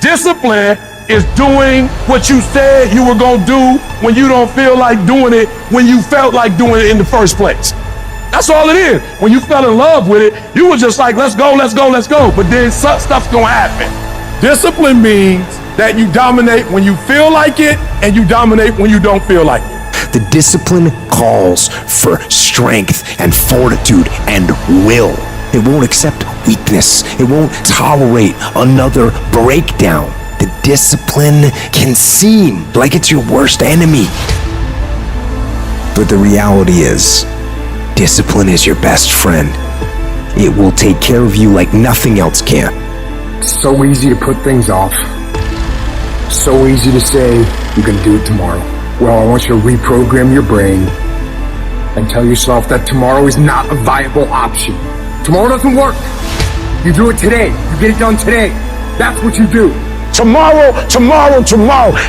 Discipline is doing what you said you were gonna do when you don't feel like doing it when you felt like doing it in the first place. That's all it is. When you fell in love with it, you were just like, let's go, let's go, let's go. But then stuff's gonna happen. Discipline means that you dominate when you feel like it and you dominate when you don't feel like it. The discipline calls for strength and fortitude and will. It won't accept weakness. It won't tolerate another breakdown. The discipline can seem like it's your worst enemy. But the reality is, discipline is your best friend. It will take care of you like nothing else can. It's so easy to put things off. So easy to say, you can do it tomorrow. Well, I want you to reprogram your brain and tell yourself that tomorrow is not a viable option. Tomorrow doesn't work. You do it today. You get it done today. That's what you do. Tomorrow.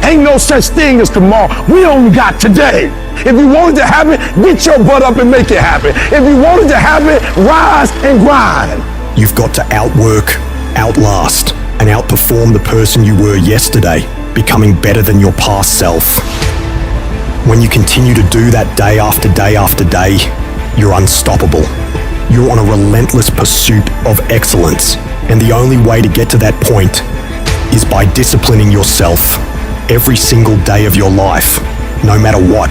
Ain't no such thing as tomorrow. We only got today. If you wanted to happen, get your butt up and make it happen. If you wanted to happen, rise and grind. You've got to outwork, outlast, and outperform the person you were yesterday, becoming better than your past self. When you continue to do that day after day after day, you're unstoppable. You're on a relentless pursuit of excellence, and the only way to get to that point is by disciplining yourself every single day of your life, no matter what.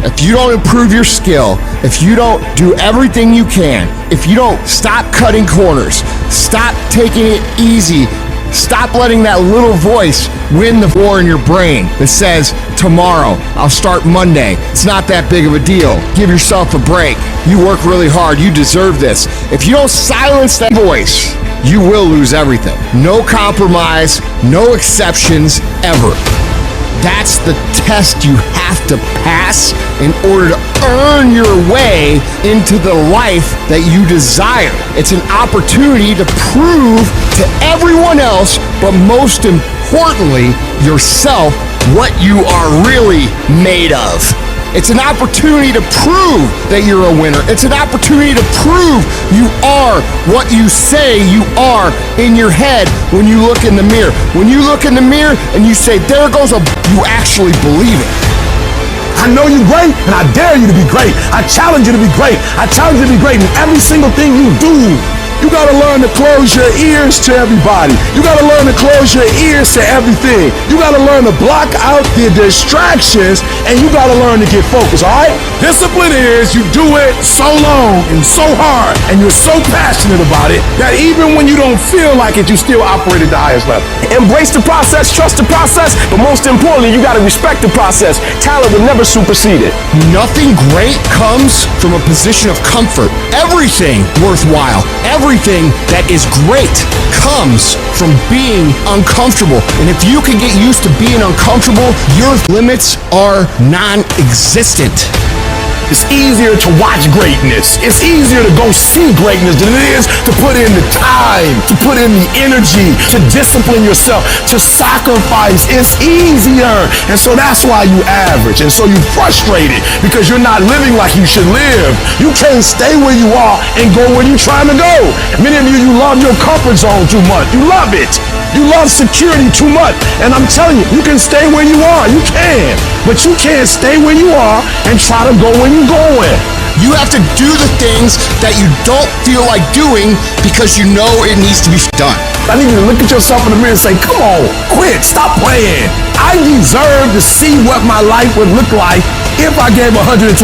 If you don't improve your skill, if you don't do everything you can, if you don't stop cutting corners, stop taking it easy, stop letting that little voice win the war in your brain that says, tomorrow, I'll start Monday. It's not that big of a deal. Give yourself a break. You work really hard. You deserve this. If you don't silence that voice, you will lose everything. No compromise, no exceptions, ever. That's the test you have to pass in order to earn your way into the life that you desire. It's an opportunity to prove to everyone else, but most importantly, yourself, what you are really made of. It's an opportunity to prove that you're a winner. It's an opportunity to prove you are what you say you are in your head when you look in the mirror. When you look in the mirror and you say, there goes a, you actually believe it. I know you're great, and I dare you to be great. I challenge you to be great. I challenge you to be great in every single thing you do. You gotta learn to close your ears to everybody. You gotta learn to close your ears to everything. You gotta learn to block out the distractions, and you gotta learn to get focused, all right? Discipline is you do it so long and so hard, and you're so passionate about it that even when you don't feel like it, you still operate at the highest level. Embrace the process, trust the process, but most importantly, you gotta respect the process. Talent will never supersede it. Nothing great comes from a position of comfort. Everything worthwhile, everything that is great comes from being uncomfortable. And if you can get used to being uncomfortable, your limits are non-existent. It's easier to watch greatness. It's easier to go see greatness than it is to put in the time, to put in the energy, to discipline yourself, to sacrifice. It's easier. And so that's why you average. And so you're frustrated because you're not living like you should live. You can't stay where you are and go where you're trying to go. Many of you love your comfort zone too much. You love it. You love security too much. And I'm telling you, you can stay where you are. You can. But you can't stay where you are and try to go where you're going. You have to do the things that you don't feel like doing because you know it needs to be done. I need you to look at yourself in the mirror and say, come on, quit, stop playing. I deserve to see what my life would look like if I gave 120%.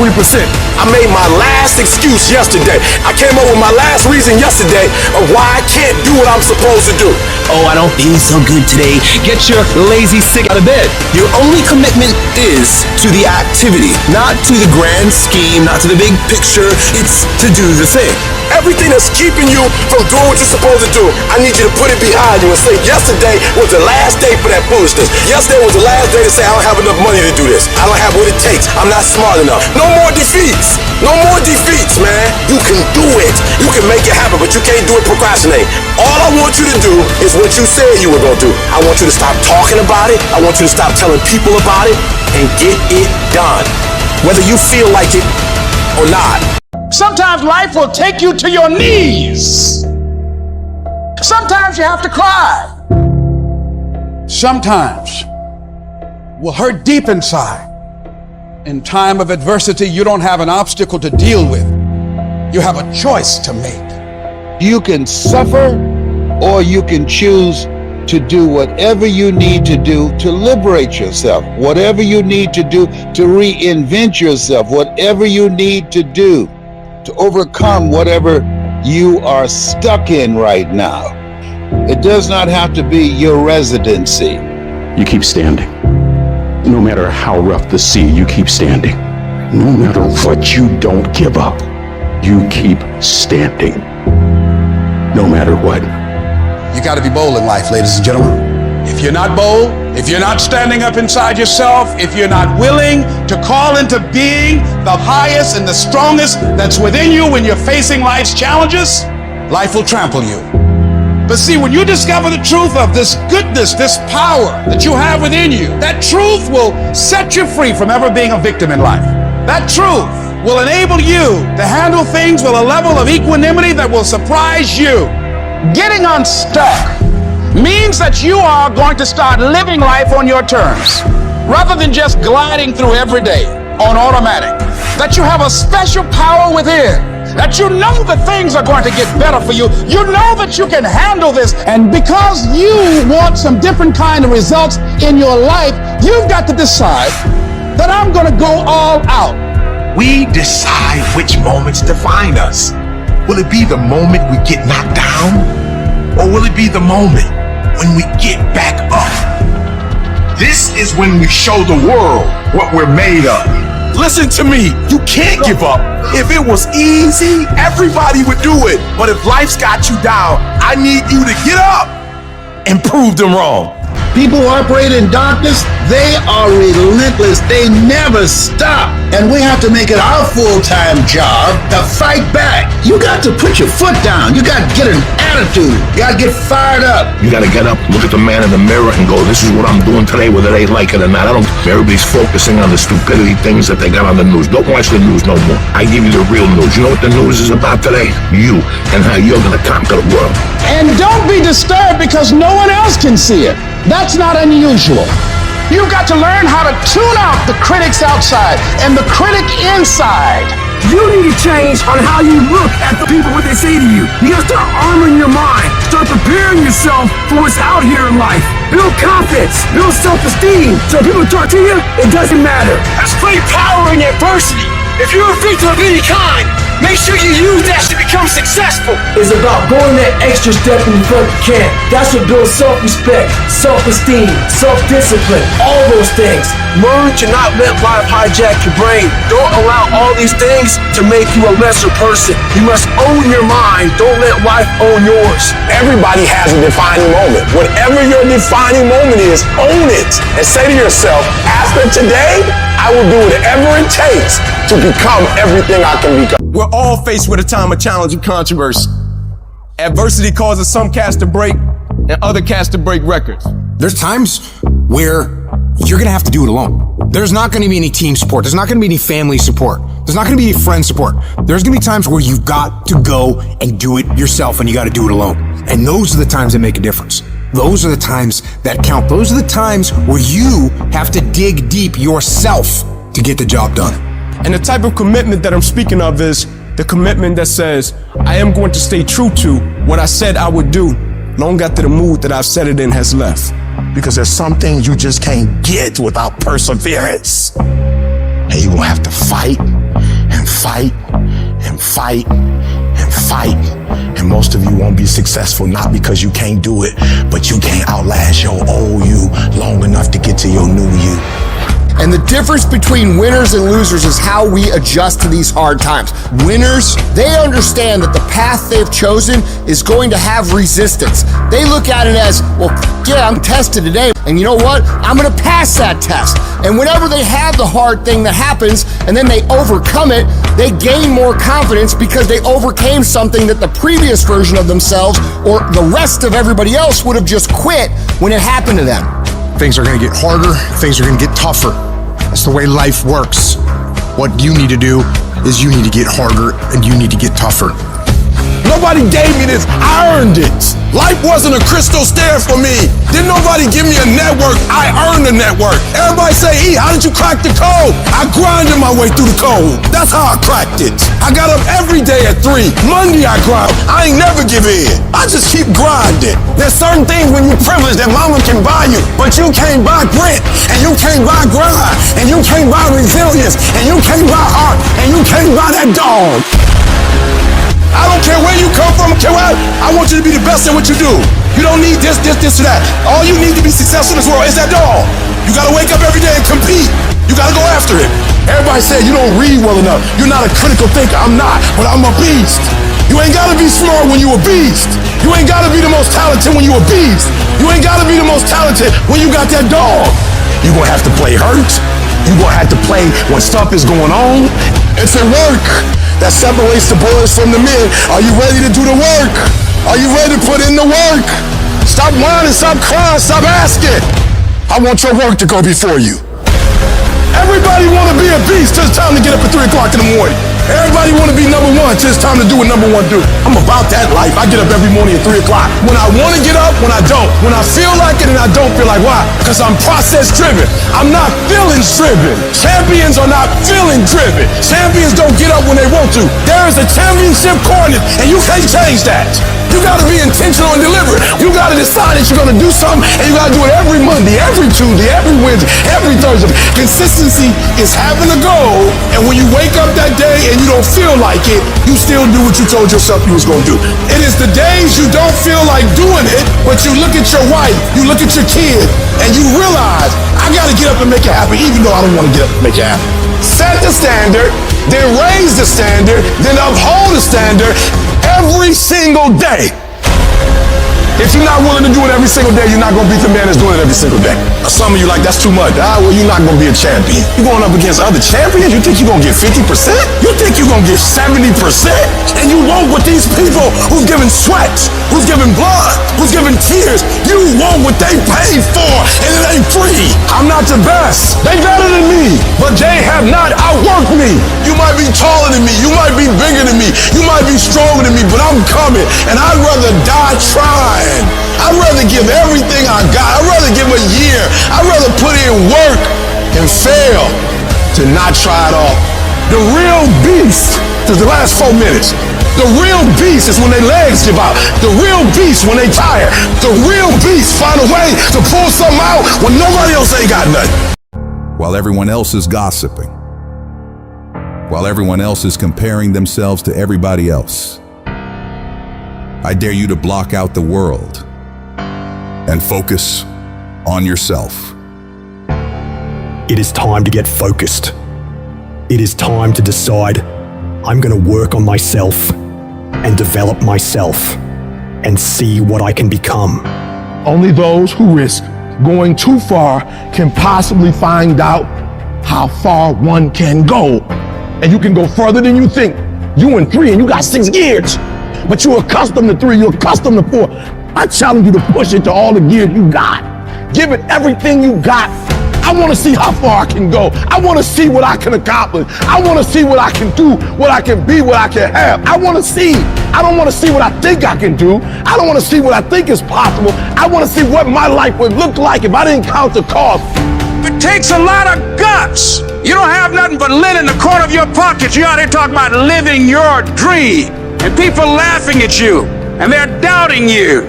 I made my last excuse yesterday. I came up with my last reason yesterday of why I can't do what I'm supposed to do. Oh, I don't feel so good today. Get your lazy sick out of bed. Your only commitment is to the activity, not to the grand scheme, not to the big picture. It's to do the thing. Everything that's keeping you from doing what you're supposed to do, I need you to put it behind you and say, yesterday was the last day for that foolishness. Yesterday was the last day to say, I don't have enough money to do this. I don't have what it takes. I'm not smart enough. No more defeats. No more defeats, man. You can do it. You can make it happen, but you can't do it procrastinating. All I want you to do is what you said you were going to do. I want you to stop talking about it. I want you to stop telling people about it and get it done, whether you feel like it or not. Sometimes life will take you to your knees. Sometimes you have to cry. sometimes will hurt deep inside. In time of adversity, you don't have an obstacle to deal with. You have a choice to make. You can suffer, or you can choose to do whatever you need to do to liberate yourself, whatever you need to do to reinvent yourself, whatever you need to do to overcome whatever you are stuck in right now. It does not have to be your residency. You keep standing. No matter how rough the sea, you keep standing. No matter what, you don't give up. You keep standing. No matter what. You got to be bold in life, ladies and gentlemen. If you're not bold, if you're not standing up inside yourself, if you're not willing to call into being the highest and the strongest that's within you when you're facing life's challenges, life will trample you. But see, when you discover the truth of this goodness, this power that you have within you, that truth will set you free from ever being a victim in life. That truth will enable you to handle things with a level of equanimity that will surprise you. Getting unstuck means that you are going to start living life on your terms, rather than just gliding through every day on automatic. That you have a special power within, that you know that things are going to get better for you. You know that you can handle this, and because you want some different kind of results in your life, you've got to decide that I'm going to go all out. We decide which moments define us. Will it be the moment we get knocked down? Or will it be the moment when we get back up? This is when we show the world what we're made of. Listen to me, you can't give up. If it was easy, everybody would do it. But if life's got you down, I need you to get up and prove them wrong. People who operate in darkness, they are relentless. They never stop. And we have to make it our full-time job to fight back. You got to put your foot down. You got to get an attitude. You got to get fired up. You got to get up, look at the man in the mirror and go, this is what I'm doing today, whether they like it or not. Everybody's focusing on the stupidity things that they got on the news. Don't watch the news no more. I give you the real news. You know what the news is about today? You and how you're going to conquer the world. And don't be disturbed because no one else can see it. That's not unusual. You've got to learn how to tune out the critics outside and the critic inside. You need to change on how you look at the people, what they say to you. You gotta start armoring your mind. Start preparing yourself for what's out here in life. Build confidence, build self-esteem. So people talk to you, it doesn't matter. That's great power in adversity. If you're a victim of any kind, make sure you use that to become successful. It's about going that extra step when you feel like you can. That's what builds self-respect, self-esteem, self-discipline, all those things. Learn to not let life hijack your brain. Don't allow all these things to make you a lesser person. You must own your mind. Don't let life own yours. Everybody has a defining moment. Whatever your defining moment is, own it. And say to yourself, after today, I will do whatever it takes to become everything I can become. We're all faced with a time of challenge and controversy. Adversity causes some cats to break and other cats to break records. There's times where you're gonna have to do it alone. There's not gonna be any team support. There's not gonna be any family support. There's not gonna be any friend support. There's gonna be times where you've got to go and do it yourself, and you gotta do it alone. And those are the times that make a difference. Those are the times that count. Those are the times where you have to dig deep yourself to get the job done. And the type of commitment that I'm speaking of is the commitment that says, I am going to stay true to what I said I would do, long after the mood that I've said it in has left. Because there's some things you just can't get without perseverance. And you're gonna have to fight and fight and fight and fight. And most of you won't be successful, not because you can't do it, but you can't outlast your old you long enough to get to your new you. And the difference between winners and losers is how we adjust to these hard times. Winners, they understand that the path they've chosen is going to have resistance. They look at it as, well, yeah, I'm tested today, and you know what? I'm gonna pass that test. And whenever they have the hard thing that happens, and then they overcome it, they gain more confidence because they overcame something that the previous version of themselves or the rest of everybody else would have just quit when it happened to them. Things are gonna get harder, things are gonna get tougher. That's the way life works. What you need to do is you need to get harder and you need to get tougher. No Nobody gave me this. I earned it. Life wasn't a crystal stair for me. Didn't nobody give me a network. I earned the network. Everybody say, E, how did you crack the code? I grinded my way through the code. That's how I cracked it. I got up every day at 3. Monday I grind. I ain't never give in. I just keep grinding. There's certain things when you're privileged that mama can buy you, but you can't buy grit, and you can't buy grind, and you can't buy resilience, and you can't buy heart, and you can't buy that dog. I don't care where you come from, I want you to be the best at what you do. You don't need this, or that. All you need to be successful in this world is that dog. You gotta wake up every day and compete. You gotta go after it. Everybody said you don't read well enough. You're not a critical thinker. I'm not, but I'm a beast. You ain't gotta be smart when you a beast. You ain't gotta be the most talented when you a beast. You ain't gotta be the most talented when you got that dog. You gonna have to play hurt. You gonna have to play when stuff is going on. It's a work that separates the boys from the men. Are you ready to do the work? Are you ready to put in the work? Stop whining, stop crying, stop asking. I want your work to go before you. Everybody want to be a beast till it's time to get up at 3 o'clock in the morning. Everybody want to be number one till it's time to do what number one do. I'm about that life. I get up every morning at 3 o'clock. When I want to get up, when I don't. When I feel like it and I don't feel like, why? Because I'm process driven. I'm not feelings driven. Champions are not feeling driven. Champions don't get up when they want to. There is a championship coordinate and you can't change that. You got to be intentional and deliberate. You got to decide that you're going to do something and you got to do it every Monday, every Tuesday, every Wednesday, every Thursday. Consistency is having a goal, and when you wake up that day and you don't feel like it, you still do what you told yourself you was going to do. It is the days you don't feel like doing it, but you look at your wife, you look at your kid, and you realize, I got to get up and make it happen, even though I don't want to get up and make it happen. Set the standard, then raise the standard, then uphold the standard every single day. If you're not willing to do it every single day, you're not going to beat the man that's doing it every single day. Some of you like, that's too much. Well, you're not going to be a champion. You're going up against other champions? You think you're going to get 50%? You think you're going to get 70%? And you want what these people who's giving sweat, who's giving blood, who's giving tears, you want what they paid for, and it ain't free. I'm not the best. They better than me, but they have not outworked me. You might be taller than me. You might be bigger than me. You might be stronger than me, but I'm coming, and I'd rather die trying. I'd rather give everything I got. I'd rather give a year. I'd rather put in work and fail to not try it all. The real beast is the last 4 minutes. The real beast is when their legs give out. The real beast when they tired. The real beast find a way to pull something out when nobody else ain't got nothing. While everyone else is gossiping, while everyone else is comparing themselves to everybody else, I dare you to block out the world and focus on yourself. It is time to get focused. It is time to decide I'm going to work on myself and develop myself and see what I can become. Only those who risk going too far can possibly find out how far one can go. And you can go further than you think. You in 3 and you got 6 gears. But you're accustomed to 3, you're accustomed to 4. I challenge you to push it to all the gears you got. Give it everything you got. I want to see how far I can go. I want to see what I can accomplish. I want to see what I can do, what I can be, what I can have. I want to see. I don't want to see what I think I can do. I don't want to see what I think is possible. I want to see what my life would look like if I didn't count the cost. It takes a lot of guts. You don't have nothing but lint in the corner of your pocket. You're out here talking about living your dream. And people laughing at you, and they're doubting you.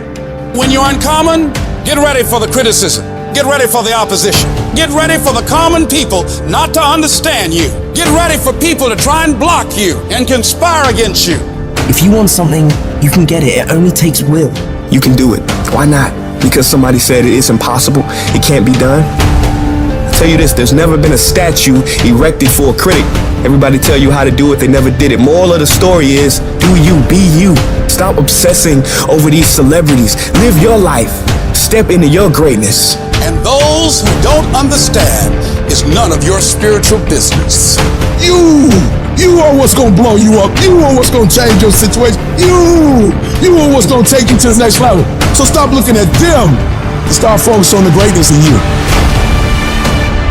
When you're uncommon, get ready for the criticism. Get ready for the opposition. Get ready for the common people not to understand you. Get ready for people to try and block you and conspire against you. If you want something, you can get it. It only takes will. You can do it. Why not? Because somebody said it's impossible, it can't be done. I'll tell you this, there's never been a statue erected for a critic. Everybody tell you how to do it, they never did it. Moral of the story is, do you, be you. Stop obsessing over these celebrities. Live your life. Step into your greatness. And those who don't understand is none of your spiritual business. You are what's gonna blow you up. You are what's gonna change your situation. You are what's gonna take you to the next level. So stop looking at them and start focusing on the greatness in you.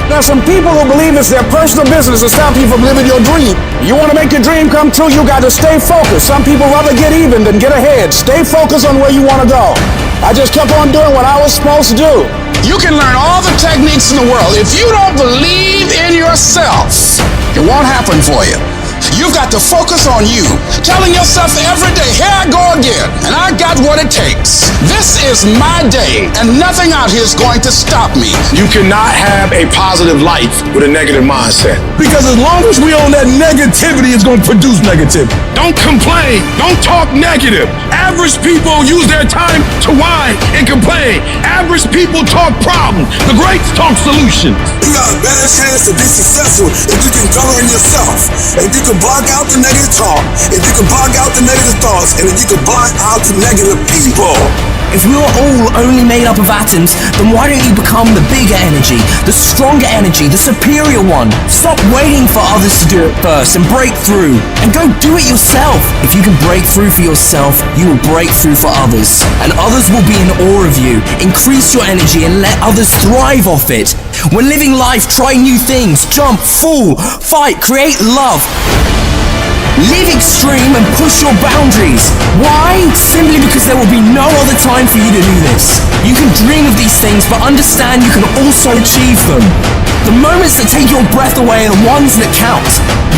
There are some people who believe it's their personal business to stop you from living your dream. You want to make your dream come true, you got to stay focused. Some people rather get even than get ahead. Stay focused on where you want to go. I just kept on doing what I was supposed to do. You can learn all the techniques in the world. If you don't believe in yourself, it won't happen for you. You've got to focus on you, telling yourself every day, here I go again, and I got what it takes. This is my day, and nothing out here is going to stop me. You cannot have a positive life with a negative mindset. Because as long as we own that negativity, it's going to produce negativity. Don't complain. Don't talk negative. Average people use their time to whine and complain. Average people talk problems. The greats talk solutions. You got a better chance to be successful if you can govern yourself. If you can block out the negative talk, if you can block out the negative thoughts, and if you can block out the negative people. If we were all only made up of atoms, then why don't you become the bigger energy, the stronger energy, the superior one? Stop waiting for others to do it first and break through, and go do it yourself. If you can break through for yourself, you will break through for others, and others will be in awe of you. Increase your energy and let others thrive off it. When living life, try new things, jump, fall, fight, create love. Live extreme and push your boundaries. Why? Simply because there will be no other time for you to do this. You can dream of these things, but understand you can also achieve them. The moments that take your breath away are the ones that count.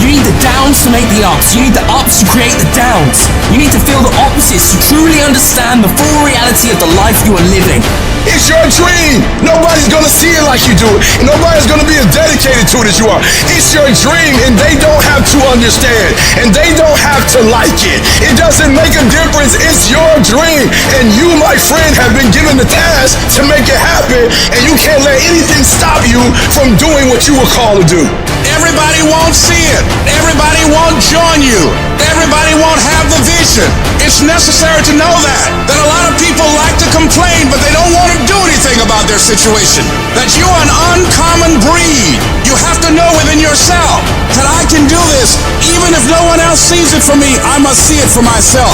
You need the downs to make the ups. You need the ups to create the downs. You need to feel the opposites to truly understand the full reality of the life you are living. It's your dream. Nobody's going to see it like you do it. Nobody's going to be as dedicated to it as you are. It's your dream, and they don't have to understand, and they don't have to like it. It doesn't make a difference. It's your dream, and you, my friend, have been given the task to make it happen, and you can't let anything stop you from doing what you were called to do. Everybody won't see it. Everybody won't join you. Everybody won't have the vision. It's necessary to know that a lot of people like to complain, but they don't want to do anything about their situation. That you are an uncommon breed. You have to know within yourself that I can do this. Even if no one else sees it for me, I must see it for myself.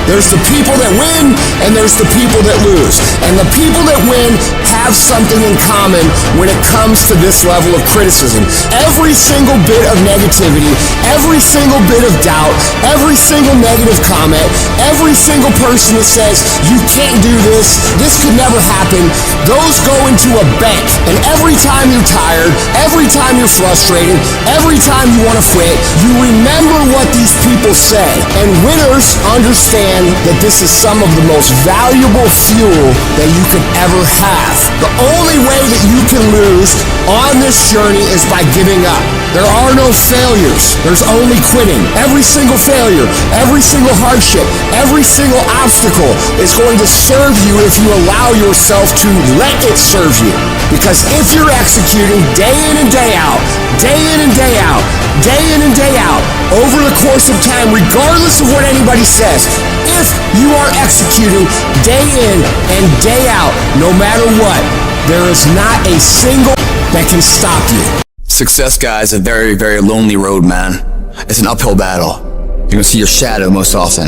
There's the people that win, and there's the people that lose. And the people that win have something in common when it comes to this level of criticism. Every single bit of negativity, every single bit of doubt, every single negative comment, every single person that says, you can't do this could never happen, those go into a bank. And every time you're tired, every time you're frustrated, every time you want to quit, you remember what these people said. And winners understand that this is some of the most valuable fuel that you could ever have. The only way that you can lose on this journey is by giving up. There are no failures. There's only quitting. Every single failure, every single hardship, every single obstacle is going to serve you if you allow yourself to let it serve you. Because if you're executing day in and day out, day in and day out, day in and day out, over the course of time, regardless of what anybody says, if you are executing day in and day out, no matter what, there is not a single that can stop you. Success, guys, is a very, very lonely road, man. It's an uphill battle. You're gonna see your shadow most often.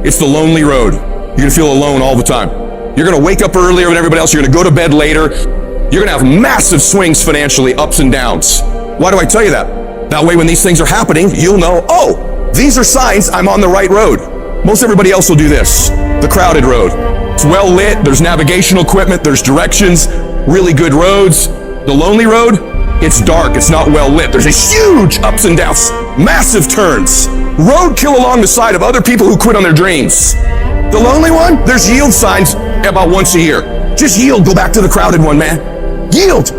It's the lonely road. You're gonna feel alone all the time. You're gonna wake up earlier than everybody else. You're gonna go to bed later. You're gonna have massive swings financially, ups and downs. Why do I tell you that? That way when these things are happening, you'll know, oh, these are signs I'm on the right road. Most everybody else will do this. The crowded road. It's well lit, there's navigational equipment, there's directions, really good roads. The lonely road, it's dark, it's not well lit. There's a huge ups and downs, massive turns. Roadkill along the side of other people who quit on their dreams. The lonely one, there's yield signs about once a year. Just yield, go back to the crowded one, man. Yield,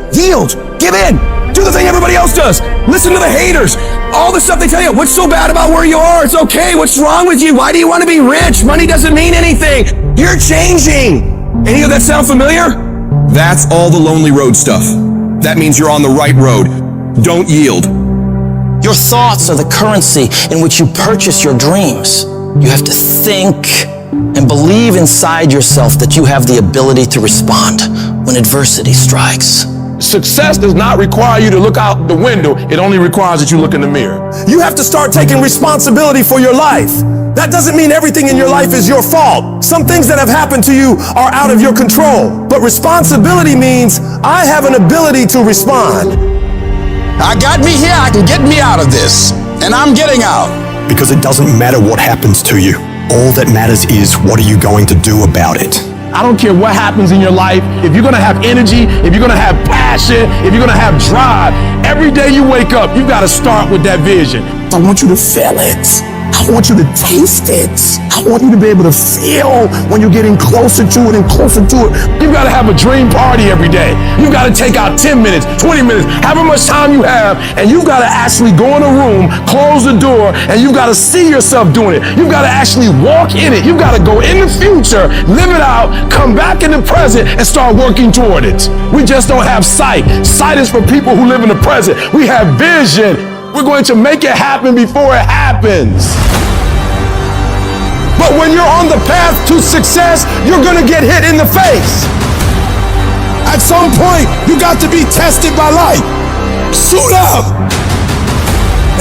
give in. Do the thing everybody else does. Listen to the haters. All the stuff they tell you. What's so bad about where you are? It's okay. What's wrong with you? Why do you want to be rich? Money doesn't mean anything. You're changing. Any of that sound familiar? That's all the lonely road stuff. That means you're on the right road. Don't yield. Your thoughts are the currency in which you purchase your dreams. You have to think and believe inside yourself that you have the ability to respond when adversity strikes. Success does not require you to look out the window. It only requires that you look in the mirror. You have to start taking responsibility for your life. That doesn't mean everything in your life is your fault. Some things that have happened to you are out of your control. But responsibility means I have an ability to respond. I got me here, I can get me out of this. And I'm getting out. Because it doesn't matter what happens to you. All that matters is what are you going to do about it. I don't care what happens in your life. If you're gonna have energy, if you're gonna have passion, if you're gonna have drive, every day you wake up, you gotta start with that vision. I want you to feel it. I want you to taste it. I want you to be able to feel when you're getting closer to it and closer to it. You gotta have a dream party every day. You gotta take out 10 minutes, 20 minutes, however much time you have, and you gotta actually go in a room, close the door, and you gotta see yourself doing it. You gotta actually walk in it. You gotta go in the future, live it out, come back in the present, and start working toward it. We just don't have sight. Sight is for people who live in the present. We have vision. We're going to make it happen before it happens. But when you're on the path to success, you're gonna get hit in the face. At some point, you got to be tested by life. Suit up!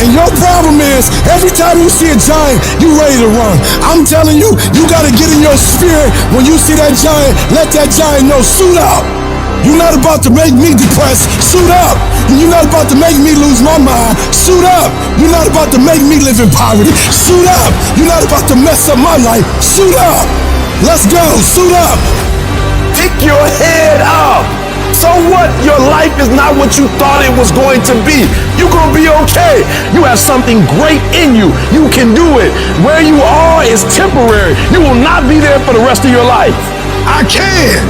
And your problem is, every time you see a giant, you ready to run. I'm telling you, you gotta get in your spirit. When you see that giant, let that giant know, suit up. You're not about to make me depressed, suit up. You're not about to make me lose my mind, suit up. You're not about to make me live in poverty, suit up. You're not about to mess up my life, suit up. Let's go, suit up. Pick your head up. So what? Your life is not what you thought it was going to be. You're going to be okay. You have something great in you. You can do it. Where you are is temporary. You will not be there for the rest of your life. I can.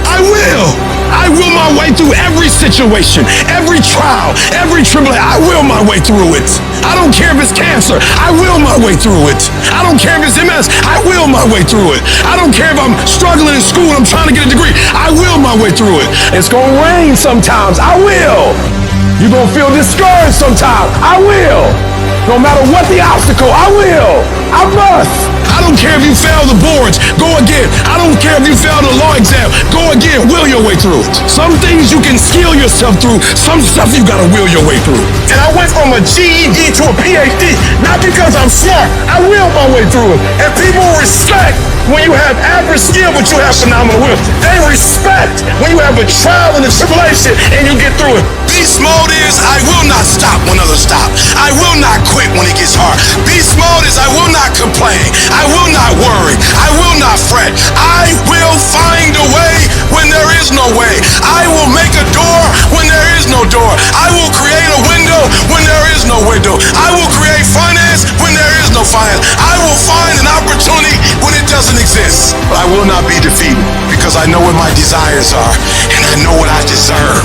I will. I will my way through every situation, every trial, every tribulation. I will my way through it. I don't care if it's cancer. I will my way through it. I don't care if it's MS. I will my way through it. I don't care if I'm struggling in school and I'm trying to get a degree. I will my way through it. It's going to rain sometimes. I will. You're going to feel discouraged sometimes. I will. No matter what the obstacle, I will. I must. I don't care if you fail the boards, go again. I don't care if you fail the law exam, go again, will your way through it. Some things you can skill yourself through, some stuff you gotta will your way through. And I went from a GED to a PhD, not because I'm smart, I will my way through it. And people respect when you have average skill, but you have phenomenal will. They respect when you have a trial and a tribulation and you get through it. Beast mode is I will not stop when others stop. I will not quit when it gets hard. Beast mode is I will not complain. I will not worry. I will not fret. I will find a way when there is no way. I will make a door when there is no door. I will create a window when there is no window. I will create finance when there is no finance. I will find an opportunity when it doesn't exist. But I will not be defeated because I know what my desires are and I know what I deserve.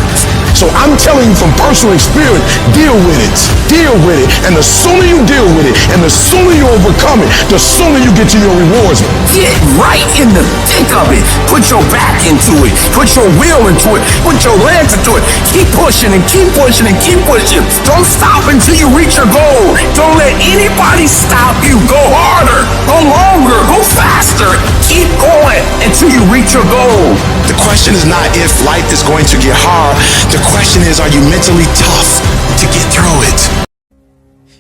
So I'm telling you from personal experience, deal with it. Deal with it. And the sooner you deal with it, and the sooner you overcome it, the sooner you get to your rewards. Get right in the thick of it. Put your back into it. Put your will into it. Put your legs into it. Keep pushing and keep pushing and keep pushing. Don't stop until you reach your goal. Don't let anybody stop you. Go harder. Go longer. Go faster. Keep going until you reach your goal. The question is not if life is going to get hard. The question is, are you mentally tough to get through it?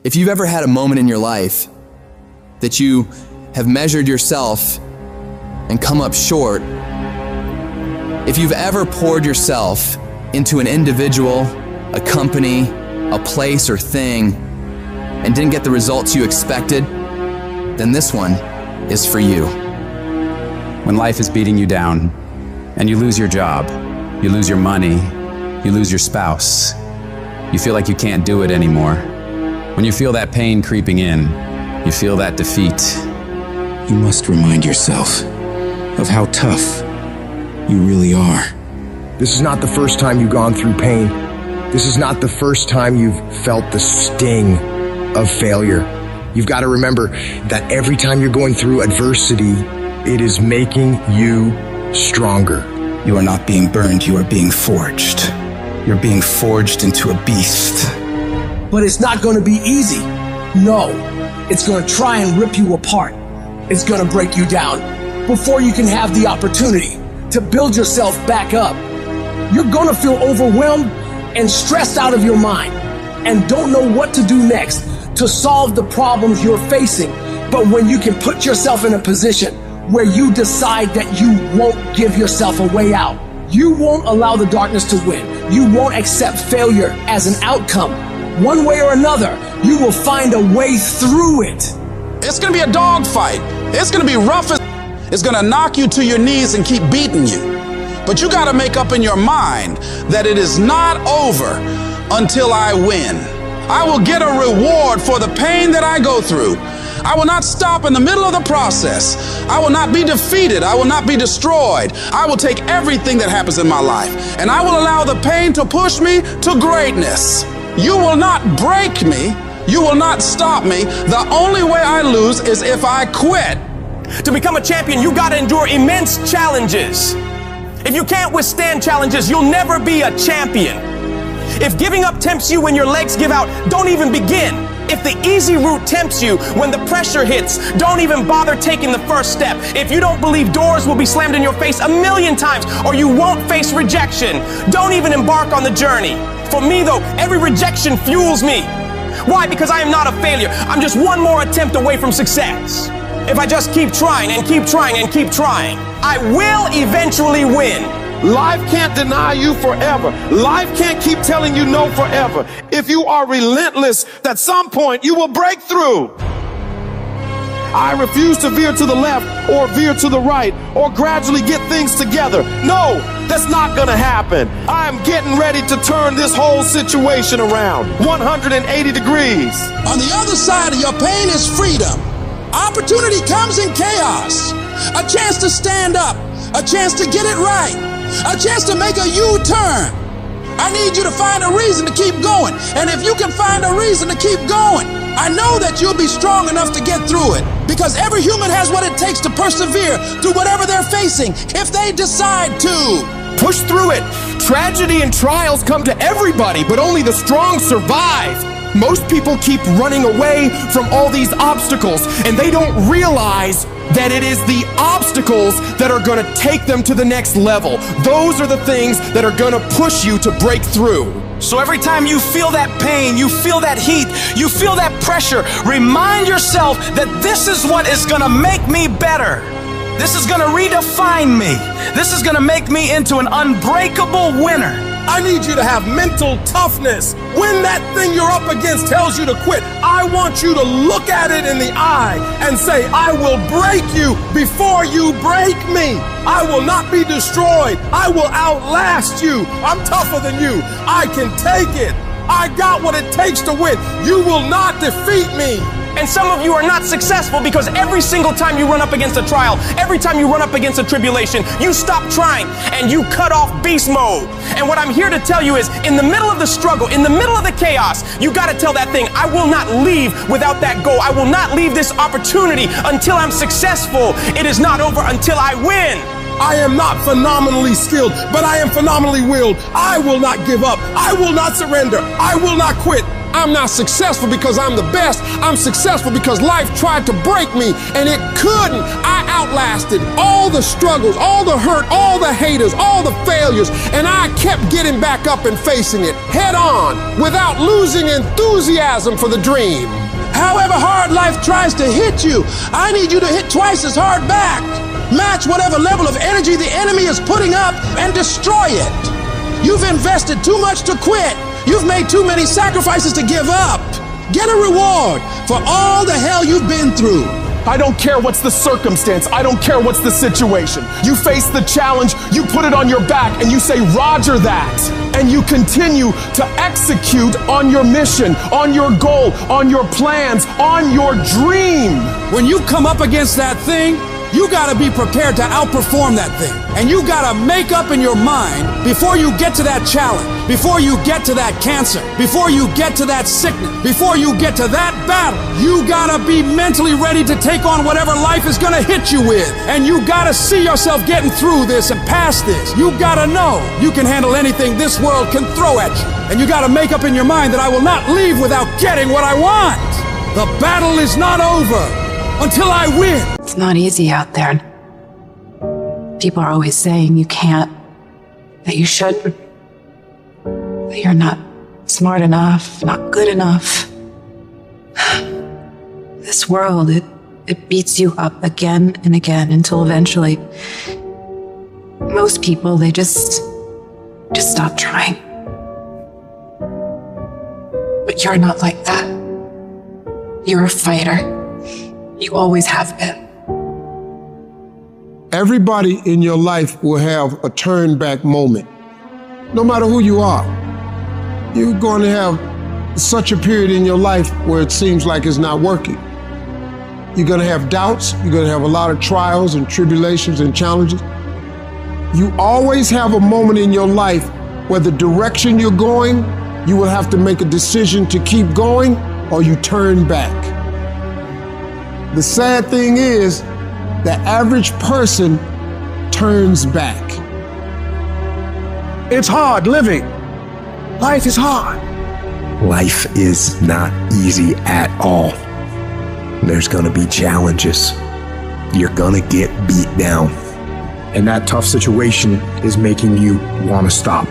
If you've ever had a moment in your life that you have measured yourself and come up short, if you've ever poured yourself into an individual, a company, a place or thing, and didn't get the results you expected, then this one is for you. When life is beating you down and you lose your job, you lose your money, you lose your spouse, you feel like you can't do it anymore. When you feel that pain creeping in, you feel that defeat, You must remind yourself of how tough you really are. This is not the first time you've gone through pain. This is not the first time you've felt the sting of failure. You've got to remember that every time you're going through adversity, it is making you stronger. You are not being burned, you are being forged. You're being forged into a beast. But it's not going to be easy. No, it's going to try and rip you apart. It's going to break you down before you can have the opportunity to build yourself back up. You're going to feel overwhelmed and stressed out of your mind and don't know what to do next to solve the problems you're facing. But when you can put yourself in a position where you decide that you won't give yourself a way out, You won't allow the darkness to win. You won't accept failure as an outcome. One way or another, you will find a way through it. It's gonna be a dogfight. It's gonna be rough. It's gonna knock you to your knees and keep beating you. But you gotta make up in your mind that it is not over until I win. I will get a reward for the pain that I go through. I will not stop in the middle of the process. I will not be defeated. I will not be destroyed. I will take everything that happens in my life and I will allow the pain to push me to greatness. You will not break me. You will not stop me. The only way I lose is if I quit. To become a champion, you gotta endure immense challenges. If you can't withstand challenges, you'll never be a champion. If giving up tempts you when your legs give out, don't even begin. If the easy route tempts you when the pressure hits, don't even bother taking the first step. If you don't believe doors will be slammed in your face 1,000,000 times or you won't face rejection, don't even embark on the journey. For me though, every rejection fuels me. Why? Because I am not a failure. I'm just one more attempt away from success. If I just keep trying and keep trying and keep trying, I will eventually win. Life can't deny you forever. Life can't keep telling you no forever. If you are relentless, at some point you will break through. I refuse to veer to the left or veer to the right or gradually get things together. No, that's not gonna happen. I'm getting ready to turn this whole situation around 180 degrees. On the other side of your pain is freedom. Opportunity comes in chaos. A chance to stand up. A chance to get it right. A chance to make a U-turn. I need you to find a reason to keep going. And if you can find a reason to keep going, I know that you'll be strong enough to get through it. Because every human has what it takes to persevere through whatever they're facing, if they decide to. Push through it. Tragedy and trials come to everybody, but only the strong survive. Most people keep running away from all these obstacles, and they don't realize that it is the obstacles that are going to take them to the next level. Those are the things that are going to push you to break through. So every time you feel that pain, you feel that heat, you feel that pressure, remind yourself that this is what is going to make me better. This is going to redefine me. This is going to make me into an unbreakable winner. I need you to have mental toughness. When that thing you're up against tells you to quit, I want you to look at it in the eye and say, I will break you before you break me. I will not be destroyed. I will outlast you. I'm tougher than you. I can take it. I got what it takes to win. You will not defeat me. And some of you are not successful because every single time you run up against a trial, every time you run up against a tribulation, you stop trying and you cut off beast mode. And what I'm here to tell you is, in the middle of the struggle, in the middle of the chaos, you got to tell that thing, I will not leave without that goal. I will not leave this opportunity until I'm successful. It is not over until I win. I am not phenomenally skilled, but I am phenomenally willed. I will not give up. I will not surrender. I will not quit. I'm not successful because I'm the best. I'm successful because life tried to break me and it couldn't. I outlasted all the struggles, all the hurt, all the haters, all the failures, and I kept getting back up and facing it head on without losing enthusiasm for the dream. However hard life tries to hit you, I need you to hit twice as hard back. Match whatever level of energy the enemy is putting up and destroy it. You've invested too much to quit. You've made too many sacrifices to give up. Get a reward for all the hell you've been through. I don't care what's the circumstance. I don't care what's the situation. You face the challenge, you put it on your back, and you say, Roger that. And you continue to execute on your mission, on your goal, on your plans, on your dream. When you come up against that thing, you gotta be prepared to outperform that thing. And you gotta make up in your mind before you get to that challenge, before you get to that cancer, before you get to that sickness, before you get to that battle. You gotta be mentally ready to take on whatever life is gonna hit you with. And you gotta see yourself getting through this and past this. You gotta know you can handle anything this world can throw at you. And you gotta make up in your mind that I will not leave without getting what I want. The battle is not over until I win. It's not easy out there. People are always saying you can't, that you shouldn't, that you're not smart enough, not good enough. This world, it beats you up again and again until eventually Most people, they just stop trying. But you're not like that. You're a fighter. You always have been. Everybody in your life will have a turn back moment. No matter who you are, you're going to have such a period in your life where it seems like it's not working. You're going to have doubts. You're going to have a lot of trials and tribulations and challenges. You always have a moment in your life where the direction you're going, you will have to make a decision to keep going or you turn back. The sad thing is, the average person turns back. It's hard living. Life is hard. Life is not easy at all. There's gonna be challenges. You're gonna get beat down. And that tough situation is making you want to stop.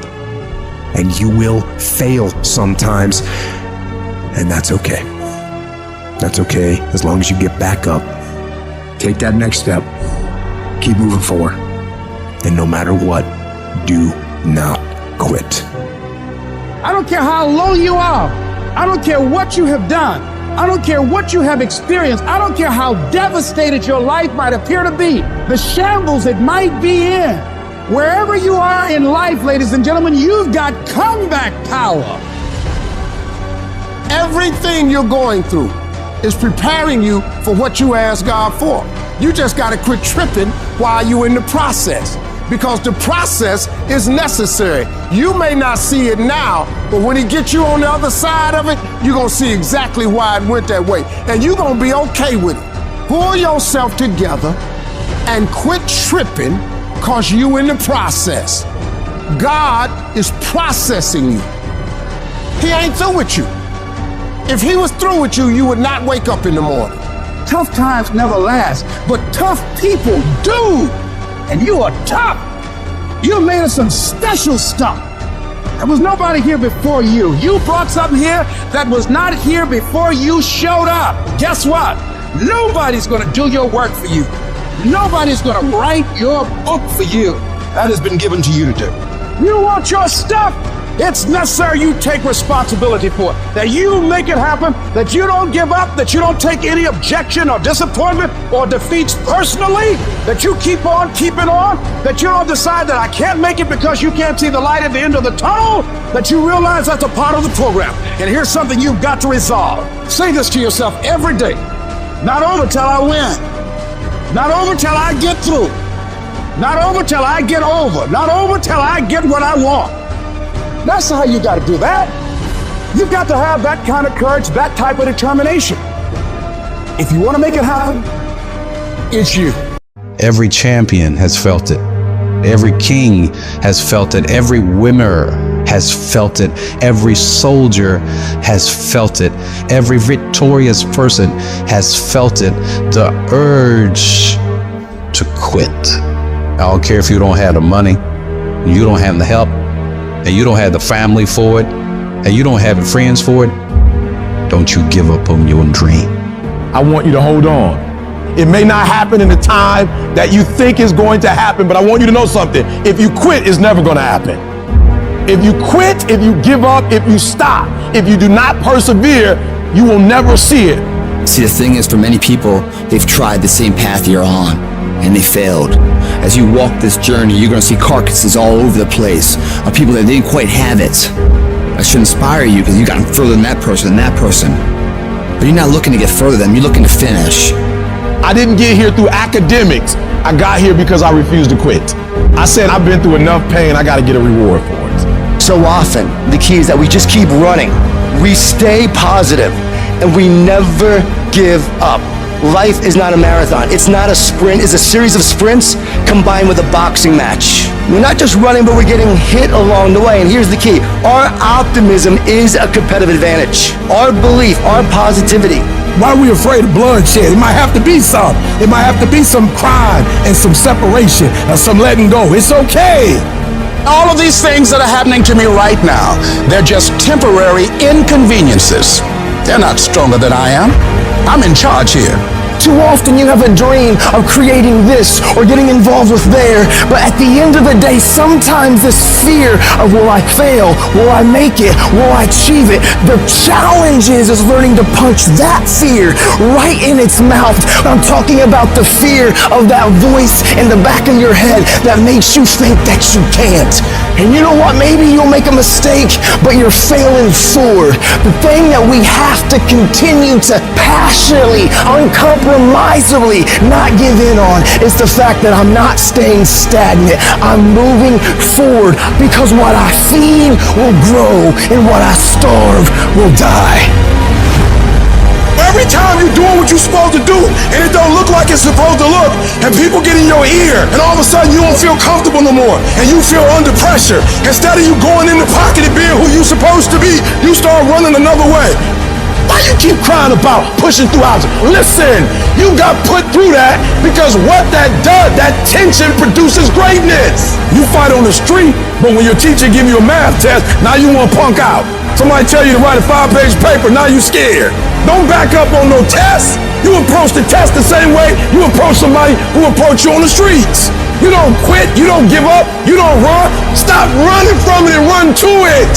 And you will fail sometimes, and that's okay. That's okay, as long as you get back up. Take that next step. Keep moving forward. And no matter what, do not quit. I don't care how low you are. I don't care what you have done. I don't care what you have experienced. I don't care how devastated your life might appear to be, the shambles it might be in. Wherever you are in life, ladies and gentlemen, you've got comeback power. Everything you're going through is preparing you for what you asked God for. You just got to quit tripping while you're in the process, because the process is necessary. You may not see it now, but when He gets you on the other side of it, you're going to see exactly why it went that way. And you're going to be okay with it. Pull yourself together and quit tripping, because you in the process. God is processing you. He ain't through with you. If He was through with you, you would not wake up in the morning. Tough times never last, but tough people do. And you are tough. You made us some special stuff. There was nobody here before you. You brought something here that was not here before you showed up. Guess what? Nobody's going to do your work for you. Nobody's going to write your book for you. That has been given to you to do. You want your stuff? It's necessary you take responsibility for it, that you make it happen, that you don't give up, that you don't take any objection or disappointment or defeats personally, that you keep on keeping on, that you don't decide that I can't make it because you can't see the light at the end of the tunnel, that you realize that's a part of the program. And here's something you've got to resolve. Say this to yourself every day. Not over till I win. Not over till I get through. Not over till I get over. Not over till I get what I want. That's how you got to do that. You've got to have that kind of courage, that type of determination. If you want to make it happen, it's you. Every champion has felt it. Every king has felt it. Every winner has felt it. Every soldier has felt it. Every victorious person has felt it. The urge to quit. I don't care if you don't have the money, you don't have the help, and you don't have the family for it, and you don't have the friends for it. Don't you give up on your dream. I want you to hold on. It may not happen in the time that you think is going to happen, but I want you to know something. If you quit, it's never going to happen. If you quit, if you give up, if you stop, if you do not persevere, you will never see it. See, the thing is, for many people, they've tried the same path you're on, and they failed. As you walk this journey, you're going to see carcasses all over the place of people that didn't quite have it. That should inspire you, because you got further than that person and that person. But you're not looking to get further than them, you're looking to finish. I didn't get here through academics. I got here because I refused to quit. I said, I've been through enough pain, I got to get a reward for it. So often, the key is that we just keep running. We stay positive, and we never give up. Life is not a marathon. It's not a sprint. It's a series of sprints combined with a boxing match. We're not just running, but we're getting hit along the way. And here's the key. Our optimism is a competitive advantage. Our belief, our positivity. Why are we afraid of bloodshed? It might have to be some. It might have to be some crime and some separation or some letting go. It's okay. All of these things that are happening to me right now, they're just temporary inconveniences. They're not stronger than I am. I'm in charge here. Too often you have a dream of creating this or getting involved with there, but at the end of the day, sometimes this fear of will I fail, will I make it, will I achieve it, the challenge is learning to punch that fear right in its mouth. I'm talking about the fear of that voice in the back of your head that makes you think that you can't. And you know what? Maybe you'll make a mistake, but you're failing forward. The thing that we have to continue to passionately, uncompromisingly not give in on is the fact that I'm not staying stagnant. I'm moving forward because what I feed will grow and what I starve will die. Every time you're doing what you're supposed to do and it don't look like it's supposed to look, and people get in your ear and all of a sudden you don't feel comfortable no more and you feel under pressure, instead of you going in the pocket and being who you're supposed to be, you start running another way. Why you keep crying about pushing through houses? Listen, you got put through that because what that does, that tension produces greatness. You fight on the street, but when your teacher give you a math test, now you want to punk out. Somebody tell you to write a 5-page paper, now you scared. Don't back up on no test. You approach the test the same way you approach somebody who approach you on the streets. You don't quit, you don't give up, you don't run. Stop running from it and run to it.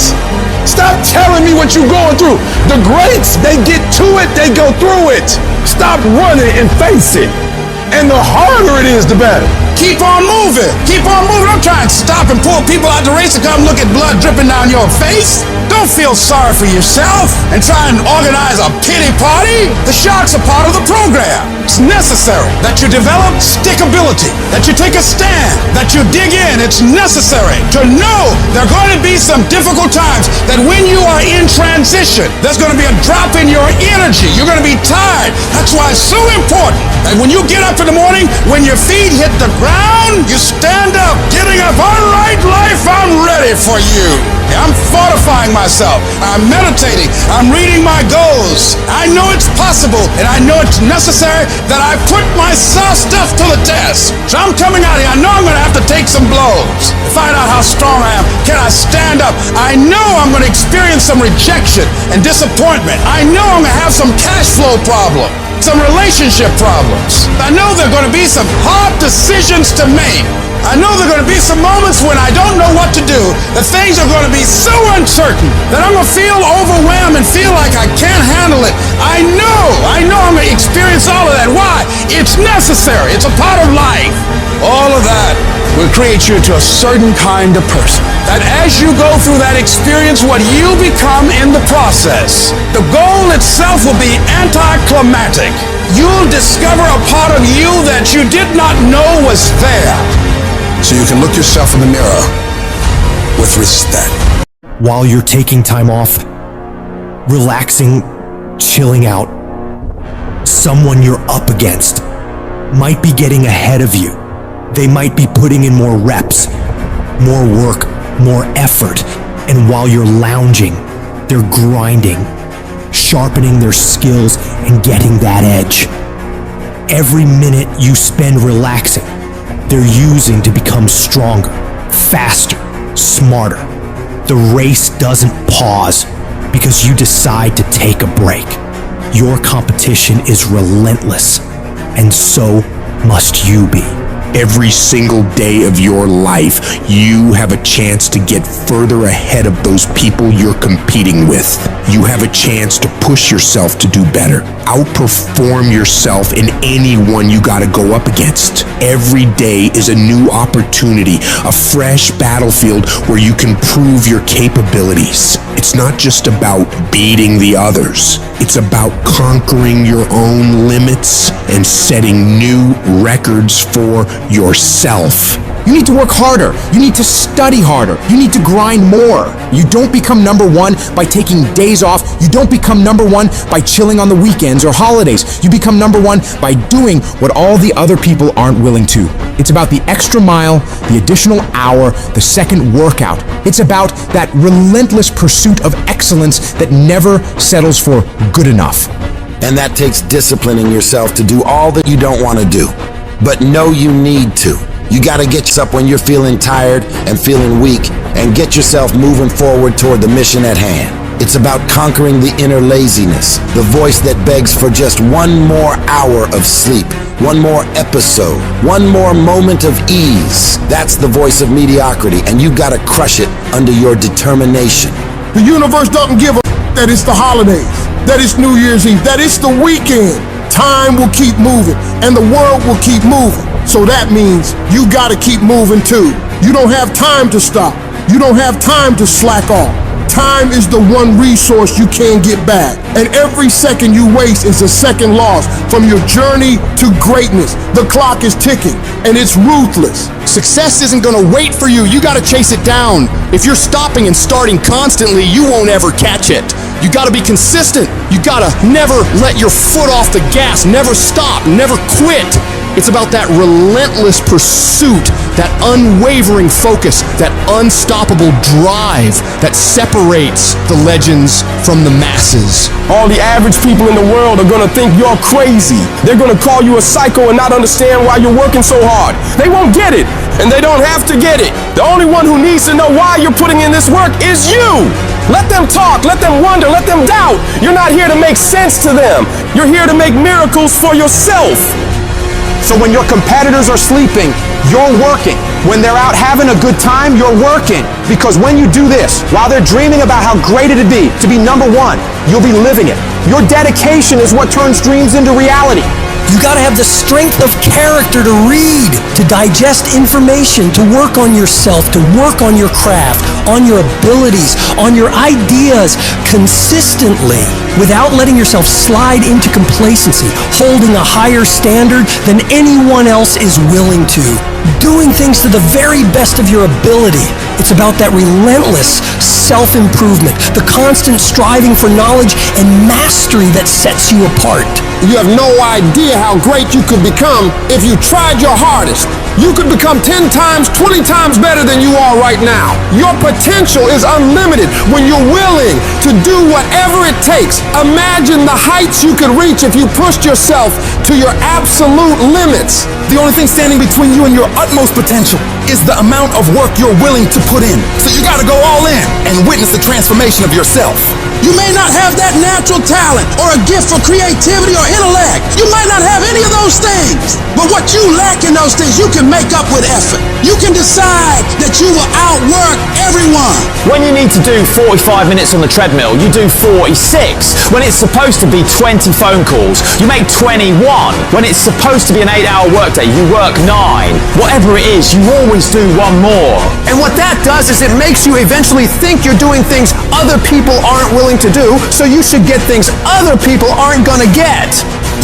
Stop telling me what you're going through. The greats, they get to it, they go through it. Stop running and face it. And the harder it is, the better. Keep on moving. Keep on moving. Don't try and stop and pull people out the race to come look at blood dripping down your face. Don't feel sorry for yourself and try and organize a pity party. The sharks are part of the program. It's necessary that you develop stickability, that you take a stand, that you dig in. It's necessary to know there are going to be some difficult times, that when you are in transition, there's going to be a drop in your energy. You're going to be tired. That's why it's so important that when you get up in the morning, when your feet hit the ground, you stand up, getting up. All right, life, I'm ready for you. I'm fortifying myself. I'm meditating. I'm reading my goals. I know it's possible, and I know it's necessary that I put my stuff to the test. So I'm coming out here. I know I'm going to have to take some blows to find out how strong I am. Can I stand up? I know I'm going to experience some rejection and disappointment. I know I'm going to have some cash flow problems, some relationship problems. I know there are going to be some hard decisions to make. I know there are going to be some moments when I don't know what to do, that things are going to be so uncertain that I'm going to feel overwhelmed and feel like I can't handle it. I know I'm going to experience all of that. Why? It's necessary. It's a part of life. All of that will create you into a certain kind of person. That as you go through that experience, what you become in the process, the goal itself will be anticlimactic. You'll discover a part of you that you did not know was there. So you can look yourself in the mirror with respect. While you're taking time off, relaxing, chilling out, someone you're up against might be getting ahead of you. They might be putting in more reps, more work, more effort. And while you're lounging, they're grinding, sharpening their skills and getting that edge. Every minute you spend relaxing, they're using to become stronger, faster, smarter. The race doesn't pause because you decide to take a break. Your competition is relentless, and so must you be. Every single day of your life, you have a chance to get further ahead of those people you're competing with. You have a chance to push yourself to do better. Outperform yourself in anyone you gotta go up against. Every day is a new opportunity, a fresh battlefield where you can prove your capabilities. It's not just about beating the others. It's about conquering your own limits and setting new records for yourself. You need to work harder. You need to study harder. You need to grind more. You don't become number one by taking days off. You don't become number one by chilling on the weekends or holidays. You become number one by doing what all the other people aren't willing to. It's about the extra mile, the additional hour, the second workout. It's about that relentless pursuit of excellence that never settles for good enough. And that takes disciplining yourself to do all that you don't want to do, but know you need to. You gotta get yourself when you're feeling tired and feeling weak and get yourself moving forward toward the mission at hand. It's about conquering the inner laziness, the voice that begs for just one more hour of sleep, one more episode, one more moment of ease. That's the voice of mediocrity, and you gotta crush it under your determination. The universe doesn't give a that it's the holidays, that it's New Year's Eve, that it's the weekend. Time will keep moving, and the world will keep moving. So that means you gotta keep moving too. You don't have time to stop. You don't have time to slack off. Time is the one resource you can't get back. And every second you waste is a second lost from your journey to greatness. The clock is ticking, and it's ruthless. Success isn't gonna wait for you. You gotta chase it down. If you're stopping and starting constantly, you won't ever catch it. You gotta be consistent. You gotta never let your foot off the gas. Never stop, never quit. It's about that relentless pursuit, that unwavering focus, that unstoppable drive that separates the legends from the masses. All the average people in the world are gonna think you're crazy. They're gonna call you a psycho and not understand why you're working so hard. They won't get it, and they don't have to get it. The only one who needs to know why you're putting in this work is you. Let them talk, let them wonder, let them doubt. You're not here to make sense to them. You're here to make miracles for yourself. So when your competitors are sleeping, you're working. When they're out having a good time, you're working. Because when you do this, while they're dreaming about how great it'd be to be number one, you'll be living it. Your dedication is what turns dreams into reality. You gotta have the strength of character to read, to digest information, to work on yourself, to work on your craft, on your abilities, on your ideas consistently, without letting yourself slide into complacency, holding a higher standard than anyone else is willing to, doing things to the very best of your ability. It's about that relentless self-improvement, the constant striving for knowledge and mastery that sets you apart. You have no idea how great you could become if you tried your hardest. You could become 10 times, 20 times better than you are right now. Your potential is unlimited when you're willing to do whatever it takes. Imagine the heights you could reach if you pushed yourself to your absolute limits. The only thing standing between you and your utmost potential is the amount of work you're willing to put in. So you gotta go all in and witness the transformation of yourself. You may not have that natural talent or a gift for creativity or intellect. You might not have any of those things. But what you lack in those things, you can make up with effort. You can decide that you will outwork everyone. When you need to do 45 minutes on the treadmill, you do 46. When it's supposed to be 20 phone calls, you make 21. When it's supposed to be an 8-hour workday, you work 9. Whatever it is, you always do one more. And what that does is it makes you eventually think you're doing things other people aren't willing to do, so you should get things other people aren't gonna get.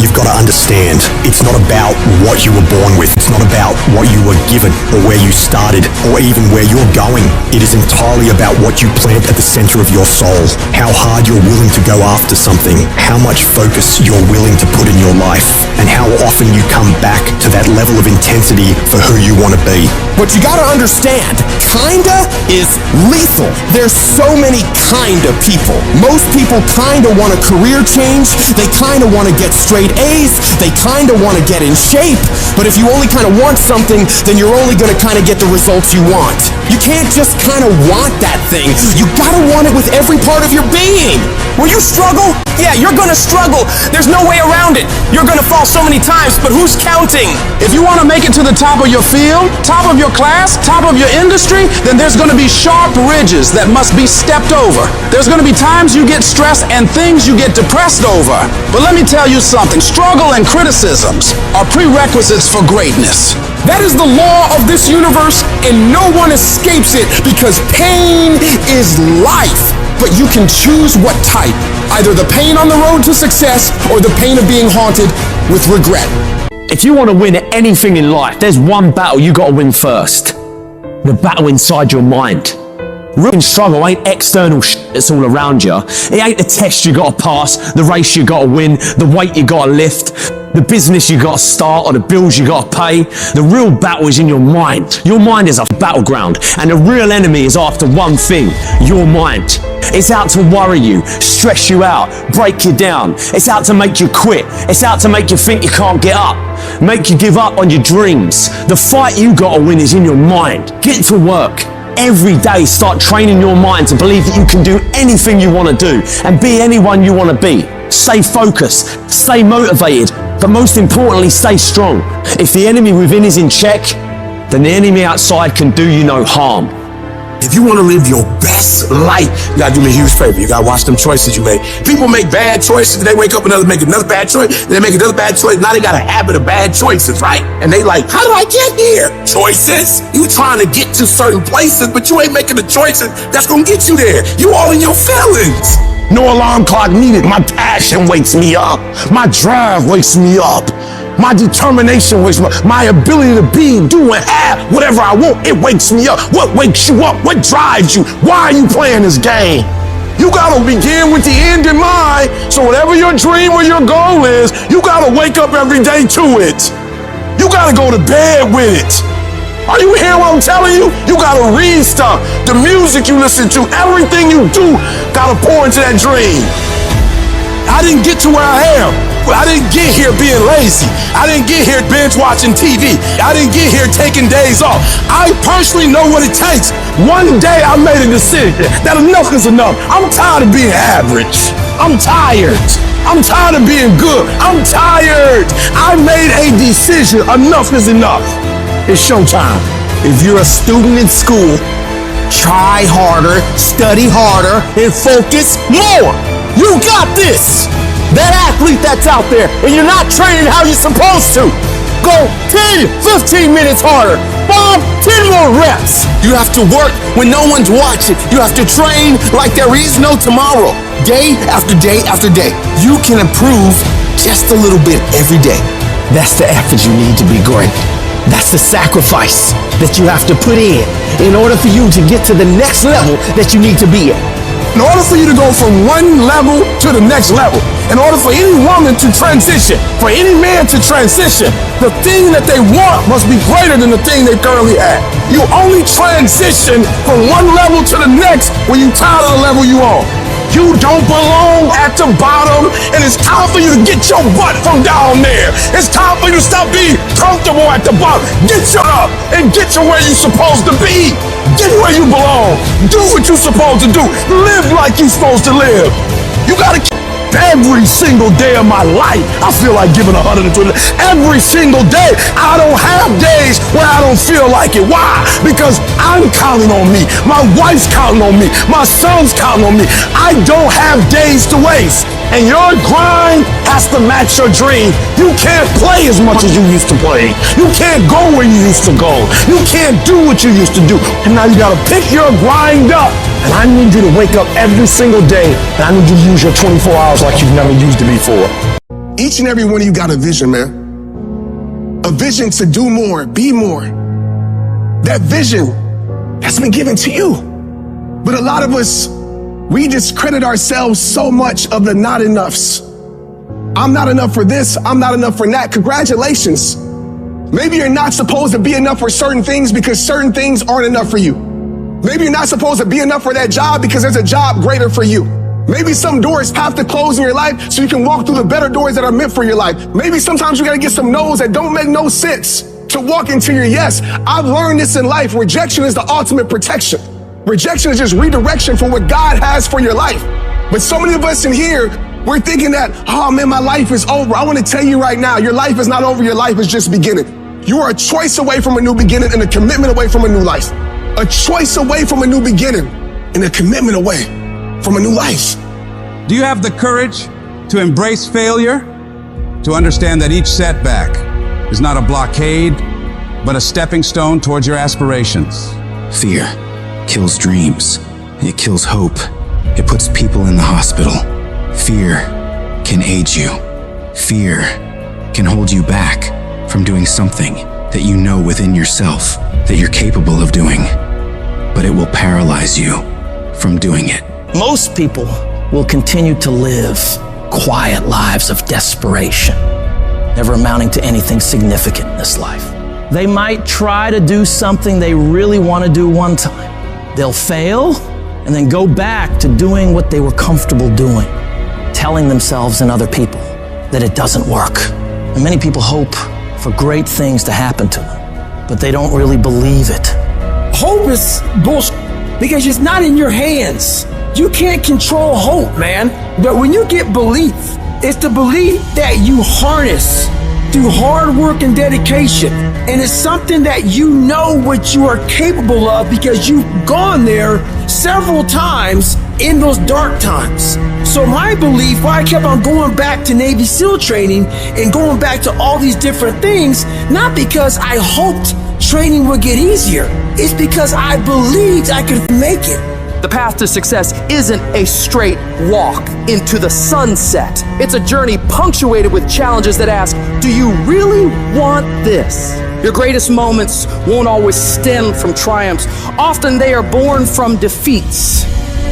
You've got to understand, it's not about what you were born with. It's not about what you were given or where you started or even where you're going. It is entirely about what you plant at the center of your soul, how hard you're willing to go after something, how much focus you're willing to put in your life, and how often you come back to that level of intensity for who you want to be. But you gotta understand, kinda is lethal. There's so many kinda people. Most people kinda want a career change. They kinda want to get straight A's. They kinda want to get in shape. But if you only kinda want something, then you're only gonna kinda get the results you want. You can't just kinda want that thing. You gotta want it with every part of your being. Will you struggle? Yeah, you're gonna struggle. There's no way around it. You're gonna fall so many times, but who's counting? If you want to make it to the top of your field, top of your class, top of your industry, then there's going to be sharp ridges that must be stepped over. There's going to be times you get stressed and things you get depressed over. But let me tell you something, struggle and criticisms are prerequisites for greatness. That is the law of this universe, and no one escapes it because pain is life. But you can choose what type, either the pain on the road to success or the pain of being haunted with regret. If you want to win at anything in life, there's one battle you got to win first. The battle inside your mind. Real struggle ain't external shit that's all around you. It ain't the test you got to pass, the race you got to win, the weight you got to lift, the business you got to start, or the bills you got to pay. The real battle is in your mind. Your mind is a battleground, and the real enemy is after one thing, your mind. It's out to worry you, stress you out, break you down. It's out to make you quit. It's out to make you think you can't get up, make you give up on your dreams. The fight you gotta win is in your mind. Get to work. every day start training your mind to believe that you can do anything you want to do and be anyone you want to be. Stay focused, stay motivated, but most importantly, stay strong. If the enemy within is in check, then the enemy outside can do you no harm. If you want to live your best life, you gotta do me a huge favor. You gotta watch them choices you make. People make bad choices, they wake up and make another bad choice, they make another bad choice. Now they got a habit of bad choices, right? And they like, how did I get here? Choices. You trying to get to certain places, but you ain't making the choices that's gonna get you there. You all in your feelings. No alarm clock needed. My passion wakes me up. My drive wakes me up. My determination wakes me up. My ability to be, do, and have whatever I want, it wakes me up. What wakes you up? What drives you? Why are you playing this game? You gotta begin with the end in mind. So whatever your dream or your goal is, you gotta wake up every day to it. You gotta go to bed with it. Are you hearing what I'm telling you? You gotta read stuff. The music you listen to, everything you do, gotta pour into that dream. I didn't get to where I am. I didn't get here being lazy. I didn't get here binge watching TV. I didn't get here taking days off. I personally know what it takes. One day I made a decision that enough is enough. I'm tired of being average. I'm tired. I'm tired of being good. I'm tired. I made a decision. Enough is enough. It's showtime. If you're a student in school, try harder, study harder, and focus more. You got this. That athlete that's out there, and you're not training how you're supposed to. Go 10, 15 minutes harder. 5, 10 more reps. You have to work when no one's watching. You have to train like there is no tomorrow. Day after day after day. You can improve just a little bit every day. That's the effort you need to be great. That's the sacrifice that you have to put in order for you to get to the next level that you need to be at. In order for you to go from one level to the next level, in order for any woman to transition, for any man to transition, the thing that they want must be greater than the thing they currently have. You only transition from one level to the next when you're tired of the level you on. You don't belong at the bottom, and it's time for you to get your butt from down there. It's time for you to stop being comfortable at the bottom. Get you up and get to where you're supposed to be. Get where you belong. Do what you're supposed to do. Live like you're supposed to live. You gotta keep every single day of my life. I feel like giving 120. Every single day. I don't have days where I don't feel like it. Why? Because I'm counting on me. My wife's counting on me. My son's counting on me. I don't have days to waste. And your grind has to match your dream. You can't play as much as you used to play. You can't go where you used to go. You can't do what you used to do. And now you gotta pick your grind up. And I need you to wake up every single day, and I need you to use your 24 hours like you've never used it before. Each and every one of you got a vision, man. A vision to do more, be more. That vision has been given to you. But a lot of us, we discredit ourselves so much of the not enoughs. I'm not enough for this, I'm not enough for that. Congratulations. Maybe you're not supposed to be enough for certain things because certain things aren't enough for you. Maybe you're not supposed to be enough for that job because there's a job greater for you. Maybe some doors have to close in your life so you can walk through the better doors that are meant for your life. Maybe sometimes you gotta get some no's that don't make no sense to walk into your yes. I've learned this in life. Rejection is the ultimate protection. Rejection is just redirection for what God has for your life. But so many of us in here, we're thinking that, oh man, my life is over. I want to tell you right now, your life is not over. Your life is just beginning. You are a choice away from a new beginning and a commitment away from a new life. A choice away from a new beginning and a commitment away from a new life. Do you have the courage to embrace failure? To understand that each setback is not a blockade, but a stepping stone towards your aspirations? Fear kills dreams. It kills hope. It puts people in the hospital. Fear can age you. Fear can hold you back from doing something that you know within yourself that you're capable of doing, but it will paralyze you from doing it. Most people will continue to live quiet lives of desperation, never amounting to anything significant in this life. They might try to do something they really want to do one time. They'll fail and then go back to doing what they were comfortable doing, telling themselves and other people that it doesn't work. And many people hope for great things to happen to them, but they don't really believe it. Hope hope is bullshit because it's not in your hands. You can't control hope, man. But when you get belief, it's the belief that you harness through hard work and dedication. And it's something that you know what you are capable of because you've gone there several times in those dark times. So my belief, why I kept on going back to Navy SEAL training and going back to all these different things, not because I hoped training would get easier. It's because I believed I could make it. The path to success isn't a straight walk into the sunset. It's a journey punctuated with challenges that ask, do you really want this? Your greatest moments won't always stem from triumphs. Often they are born from defeats.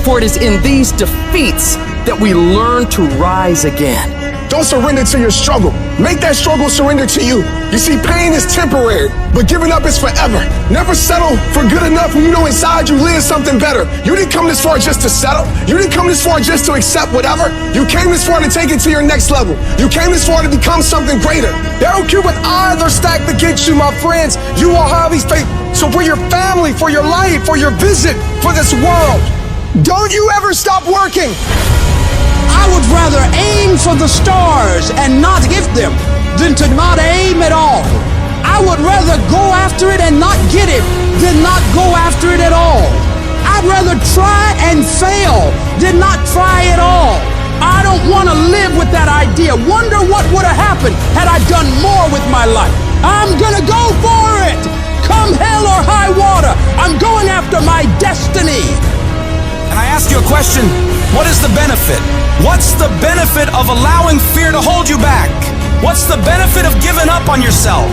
For it is in these defeats that we learn to rise again. Don't surrender to your struggle. Make that struggle surrender to you. You see, pain is temporary, but giving up is forever. Never settle for good enough when you know inside you live something better. You didn't come this far just to settle. You didn't come this far just to accept whatever. You came this far to take it to your next level. You came this far to become something greater. They don't care what odds are stacked against you, my friends. You are Harvey's fate. So for your family, for your life, for your vision, for this world, don't you ever stop working. I would rather aim for the stars and not hit them than to not aim at all. I would rather go after it and not get it than not go after it at all. I'd rather try and fail than not try at all. I don't want to live with that idea. Wonder what would have happened had I done more with my life. I'm gonna go for it. Come hell or high water, I'm going after my destiny. And I ask you a question, what is the benefit? What's the benefit of allowing fear to hold you back? What's the benefit of giving up on yourself?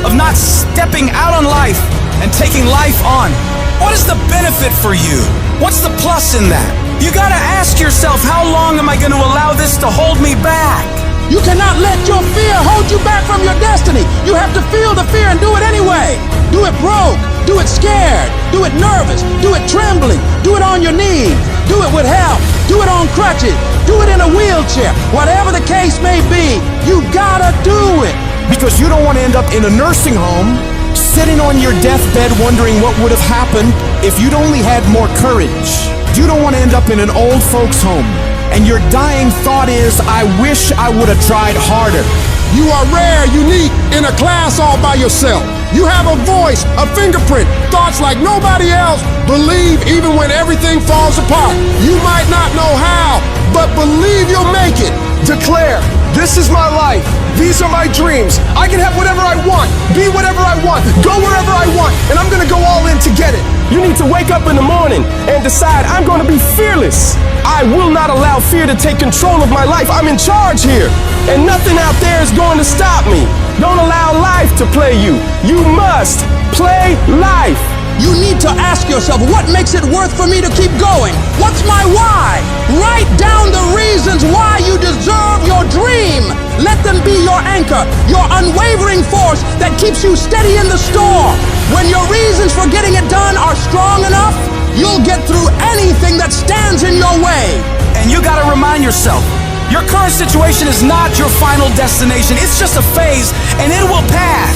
Of not stepping out on life and taking life on? What is the benefit for you? What's the plus in that? You gotta ask yourself, how long am I gonna allow this to hold me back? You cannot let your fear hold you back from your destiny. You have to feel the fear and do it anyway. Do it broke, do it scared, do it nervous, do it trembling, do it on your knees, do it with help, do it on crutches, do it in a wheelchair. Whatever the case may be, you gotta do it. Because you don't want to end up in a nursing home, sitting on your deathbed wondering what would have happened if you'd only had more courage. You don't want to end up in an old folks home, and your dying thought is, I wish I would have tried harder. You are rare, unique, in a class all by yourself. You have a voice, a fingerprint, thoughts like nobody else. Believe even when everything falls apart. You might not know how, but believe you'll make it. Declare, this is my life. These are my dreams. I can have whatever I want, be whatever I want, go wherever I want, and I'm gonna go all in to get it. You need to wake up in the morning and decide, I'm gonna be fearless. I will not allow fear to take control of my life. I'm in charge here, and nothing out there is going to stop me. Don't allow life to play you. You must play life. You need to ask yourself, what makes it worth for me to keep going? What's my why? Write down the reasons why you deserve your dream. Let them be your anchor, your unwavering force that keeps you steady in the storm. When your reasons for getting it done are strong enough, you'll get through anything that stands in your way. And you gotta remind yourself, your current situation is not your final destination. It's just a phase, and it will pass.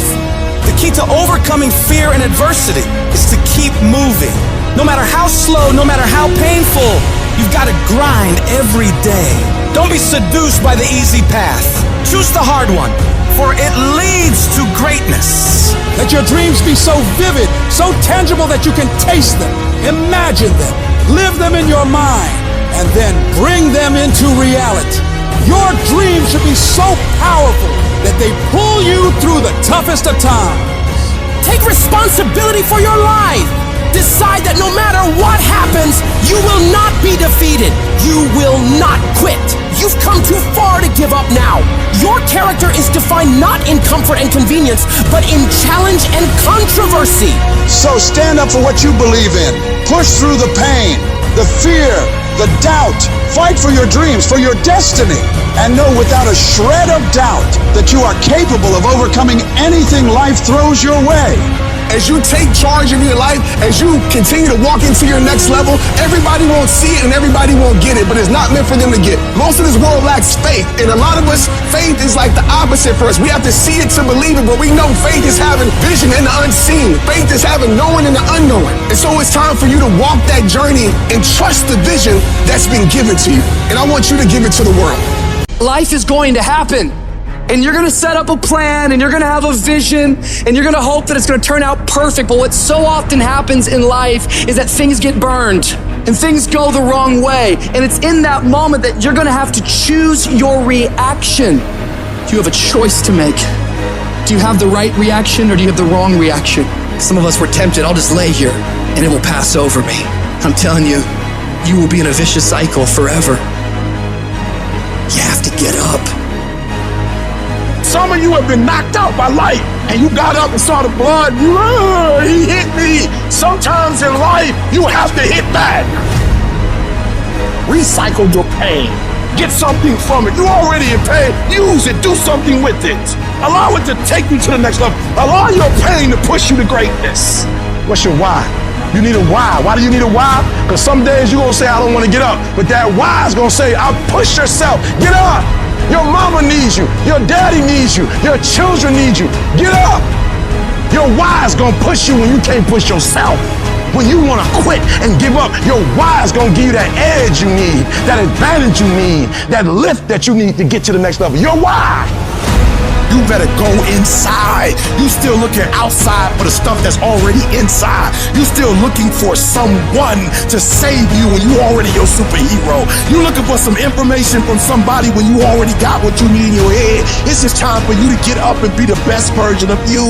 The key to overcoming fear and adversity is to keep moving. No matter how slow, no matter how painful, you've got to grind every day. Don't be seduced by the easy path. Choose the hard one, for it leads to greatness. Let your dreams be so vivid, so tangible that you can taste them, imagine them, live them in your mind, and then bring them into reality. Your dreams should be so powerful that they pull you through the toughest of times. Take responsibility for your life. Decide that no matter what happens, you will not be defeated. You will not quit. You've come too far to give up now. Your character is defined not in comfort and convenience, but in challenge and controversy. So stand up for what you believe in. Push through the pain, the fear, the doubt. Fight for your dreams, for your destiny. And know without a shred of doubt that you are capable of overcoming anything life throws your way. as you take charge of your life, as you continue to walk into your next level, everybody won't see it and everybody won't get it, but it's not meant for them to get. Most of this world lacks faith, and a lot of us, faith is like the opposite for us. We have to see it to believe it, but we know faith is having vision in the unseen. Faith is having knowing in the unknown. And so it's time for you to walk that journey and trust the vision that's been given to you. And I want you to give it to the world. Life is going to happen. And you're going to set up a plan, and you're going to have a vision, and you're going to hope that it's going to turn out perfect. But what so often happens in life is that things get burned and things go the wrong way. And it's in that moment that you're going to have to choose your reaction. You have a choice to make. Do you have the right reaction or do you have the wrong reaction? Some of us were tempted, I'll just lay here and it will pass over me. I'm telling you, you will be in a vicious cycle forever. You have to get up. Some of you have been knocked out by life, and you got up and saw the blood. He hit me. Sometimes in life, you have to hit back. Recycle your pain. Get something from it. You already in pain. Use it. Do something with it. Allow it to take you to the next level. Allow your pain to push you to greatness. What's your why? You need a why. Why do you need a why? Because some days you're going to say, I don't want to get up. But that why is going to say, I'll push yourself. Get up. Your mama needs you. Your daddy needs you. Your children need you. Get up. Your why is going to push you when you can't push yourself. When you want to quit and give up, your why is going to give you that edge you need, that advantage you need, that lift that you need to get to the next level. Your why. You better go inside. You still looking outside for the stuff that's already inside. You still looking for someone to save you when you already your superhero. You looking for some information from somebody when you already got what you need in your head. It's just time for you to get up and be the best version of you.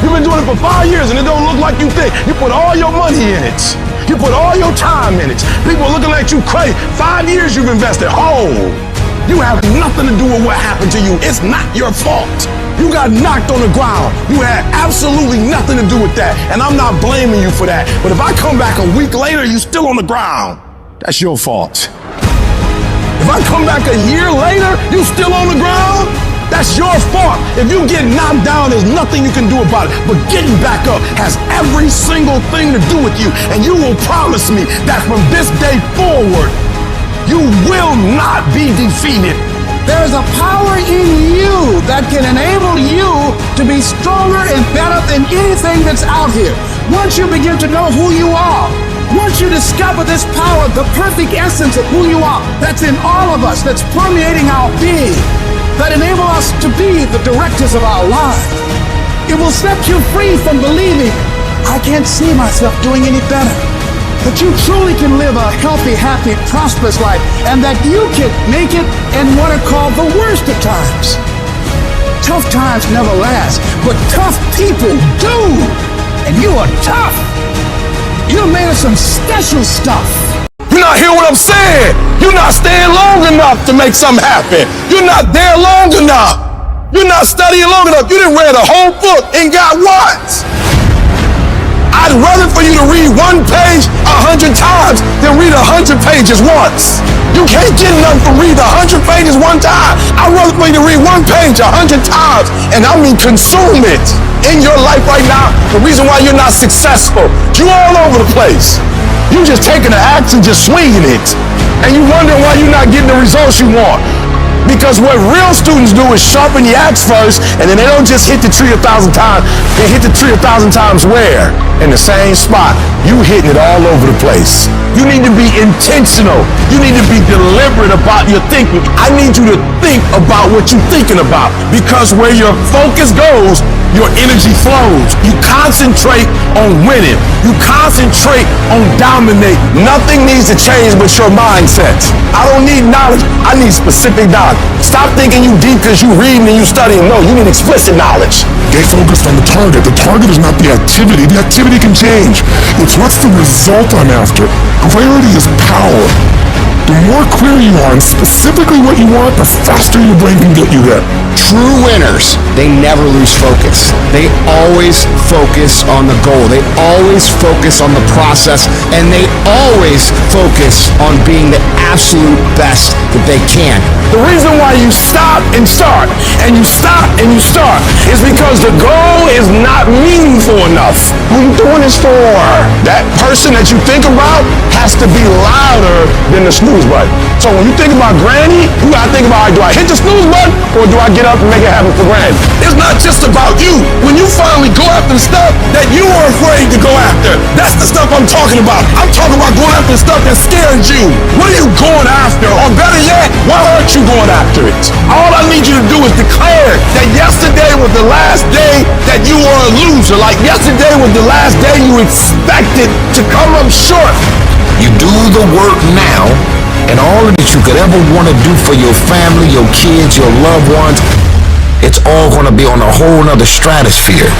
You've been doing it for 5 years and it don't look like you think. You put all your money in it. You put all your time in it. People are looking at you crazy. 5 years you've invested. You have nothing to do with what happened to you. It's not your fault. You got knocked on the ground. You had absolutely nothing to do with that. And I'm not blaming you for that. But if I come back a week later, you still on the ground, that's your fault. If I come back a year later, you still on the ground, that's your fault. If you get knocked down, there's nothing you can do about it. But getting back up has every single thing to do with you. And you will promise me that from this day forward, you will not be defeated. There's a power in you that can enable you to be stronger and better than anything that's out here. Once you begin to know who you are, once you discover this power, the perfect essence of who you are, that's in all of us, that's permeating our being, that enable us to be the directors of our lives. It will set you free from believing, I can't see myself doing any better. That you truly can live a healthy, happy, prosperous life, and that you can make it in what are called the worst of times. Tough times never last, but tough people do. And you are tough. You're made of some special stuff. You're not hearing what I'm saying. You're not staying long enough to make something happen. You're not there long enough. You're not studying long enough. You didn't read a whole book and got what? I'd rather for you to read one page 100 times than read 100 pages once. You can't get enough from reading 100 pages one time. I'd rather for you to read one page 100 times, and I mean consume it in your life right now. The reason why you're not successful, you all over the place. You just taking the axe and just swinging it, and you wondering why you're not getting the results you want. Because what real students do is sharpen the axe first, and then they don't just hit the tree 1,000 times. They hit the tree 1,000 times where? In the same spot. You hitting it all over the place. You need to be intentional. You need to be deliberate about your thinking. I need you to think about what you're thinking about. Because where your focus goes, your energy flows. You concentrate on winning. You concentrate on dominating. Nothing needs to change but your mindset. I don't need knowledge. I need specific knowledge. Stop thinking you deep because you reading and you studying. No, you need explicit knowledge. Stay focused on the target. The target is not the activity. The activity can change. It's what's the result I'm after. Clarity is power. The more clear you are on specifically what you want, the faster your brain can get you there. True winners, they never lose focus. They always focus on the goal. They always focus on the process, and they always focus on being the absolute best that they can. The reason why you stop and start, and you stop and you start, is because the goal is not meaningful enough. Who are you doing this for? That person that you think about has to be louder than the snooze button. So when you think about Granny, you gotta think about, do I hit the snooze button, or do I get up and make it happen for Granny? It's not just about you. When you finally go after the stuff that you are afraid to go after, that's the stuff I'm talking about. I'm talking about going after the stuff that scares you. What are you going after? Or better yet, why aren't you going after it? All I need you to do is declare that yesterday was the last day that you were a loser. Like yesterday was the last day you expected to come up short. You do the work now, and all that you could ever want to do for your family, your kids, your loved ones, it's all going to be on a whole nother stratosphere.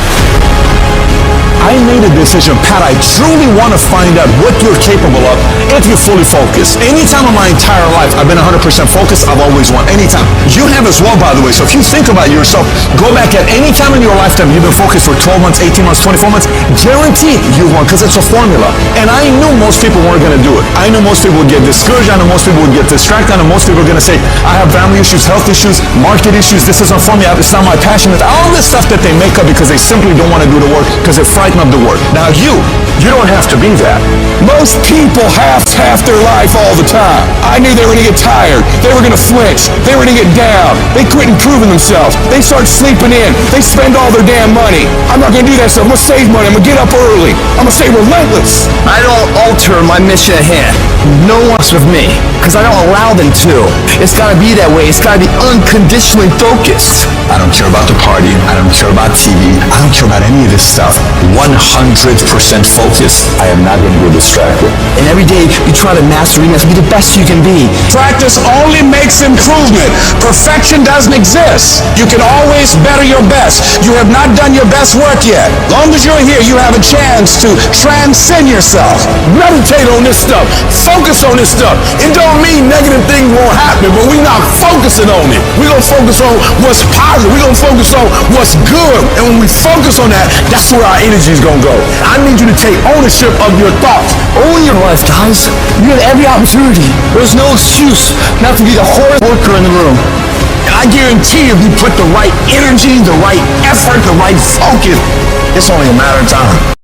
I made a decision, Pat, I truly want to find out what you're capable of if you're fully focused. Anytime in my entire life, I've been 100% focused, I've always won. Anytime. You have as well, by the way. So if you think about yourself, go back at any time in your lifetime you've been focused for 12 months, 18 months, 24 months, guaranteed you won, because it's a formula. And I knew most people weren't going to do it. I knew most people would get discouraged. I know most people would get distracted. I know most people are going to say, I have family issues, health issues, market issues, this isn't for me, it's not my passion. It's all this stuff that they make up because they simply don't want to do the work because they're frightened of the work. Now you don't have to be that. Most people have half their life all the time. I knew they were going to get tired. They were going to flinch. They were going to get down. They quit improving themselves. They start sleeping in. They spend all their damn money. I'm not going to do that stuff. I'm going to save money. I'm going to get up early. I'm going to stay relentless. I don't alter my mission ahead. No one's with me, because I don't allow them to. It's got to be that way. It's got to be unconditionally focused. I don't care about the party. I don't care about TV. I don't care about any of this stuff. 100% focused. I am not going to get distracted. And every day you try to master it, be the best you can be. Practice only makes improvement. Perfection doesn't exist. You can always better your best. You have not done your best work yet. Long as you're here, you have a chance to transcend yourself. Meditate on this stuff. Focus on this stuff. It don't mean negative things won't happen, but we're not focusing on it. We're going to focus on what's positive. We're going to focus on what's good. And when we focus on that, that's where our energy is going to go. I need you to take ownership of your thoughts. Own your life, guys. You had every opportunity. There's no excuse not to be the hardest worker in the room. And I guarantee if you put the right energy, the right effort, the right focus, it's only a matter of time.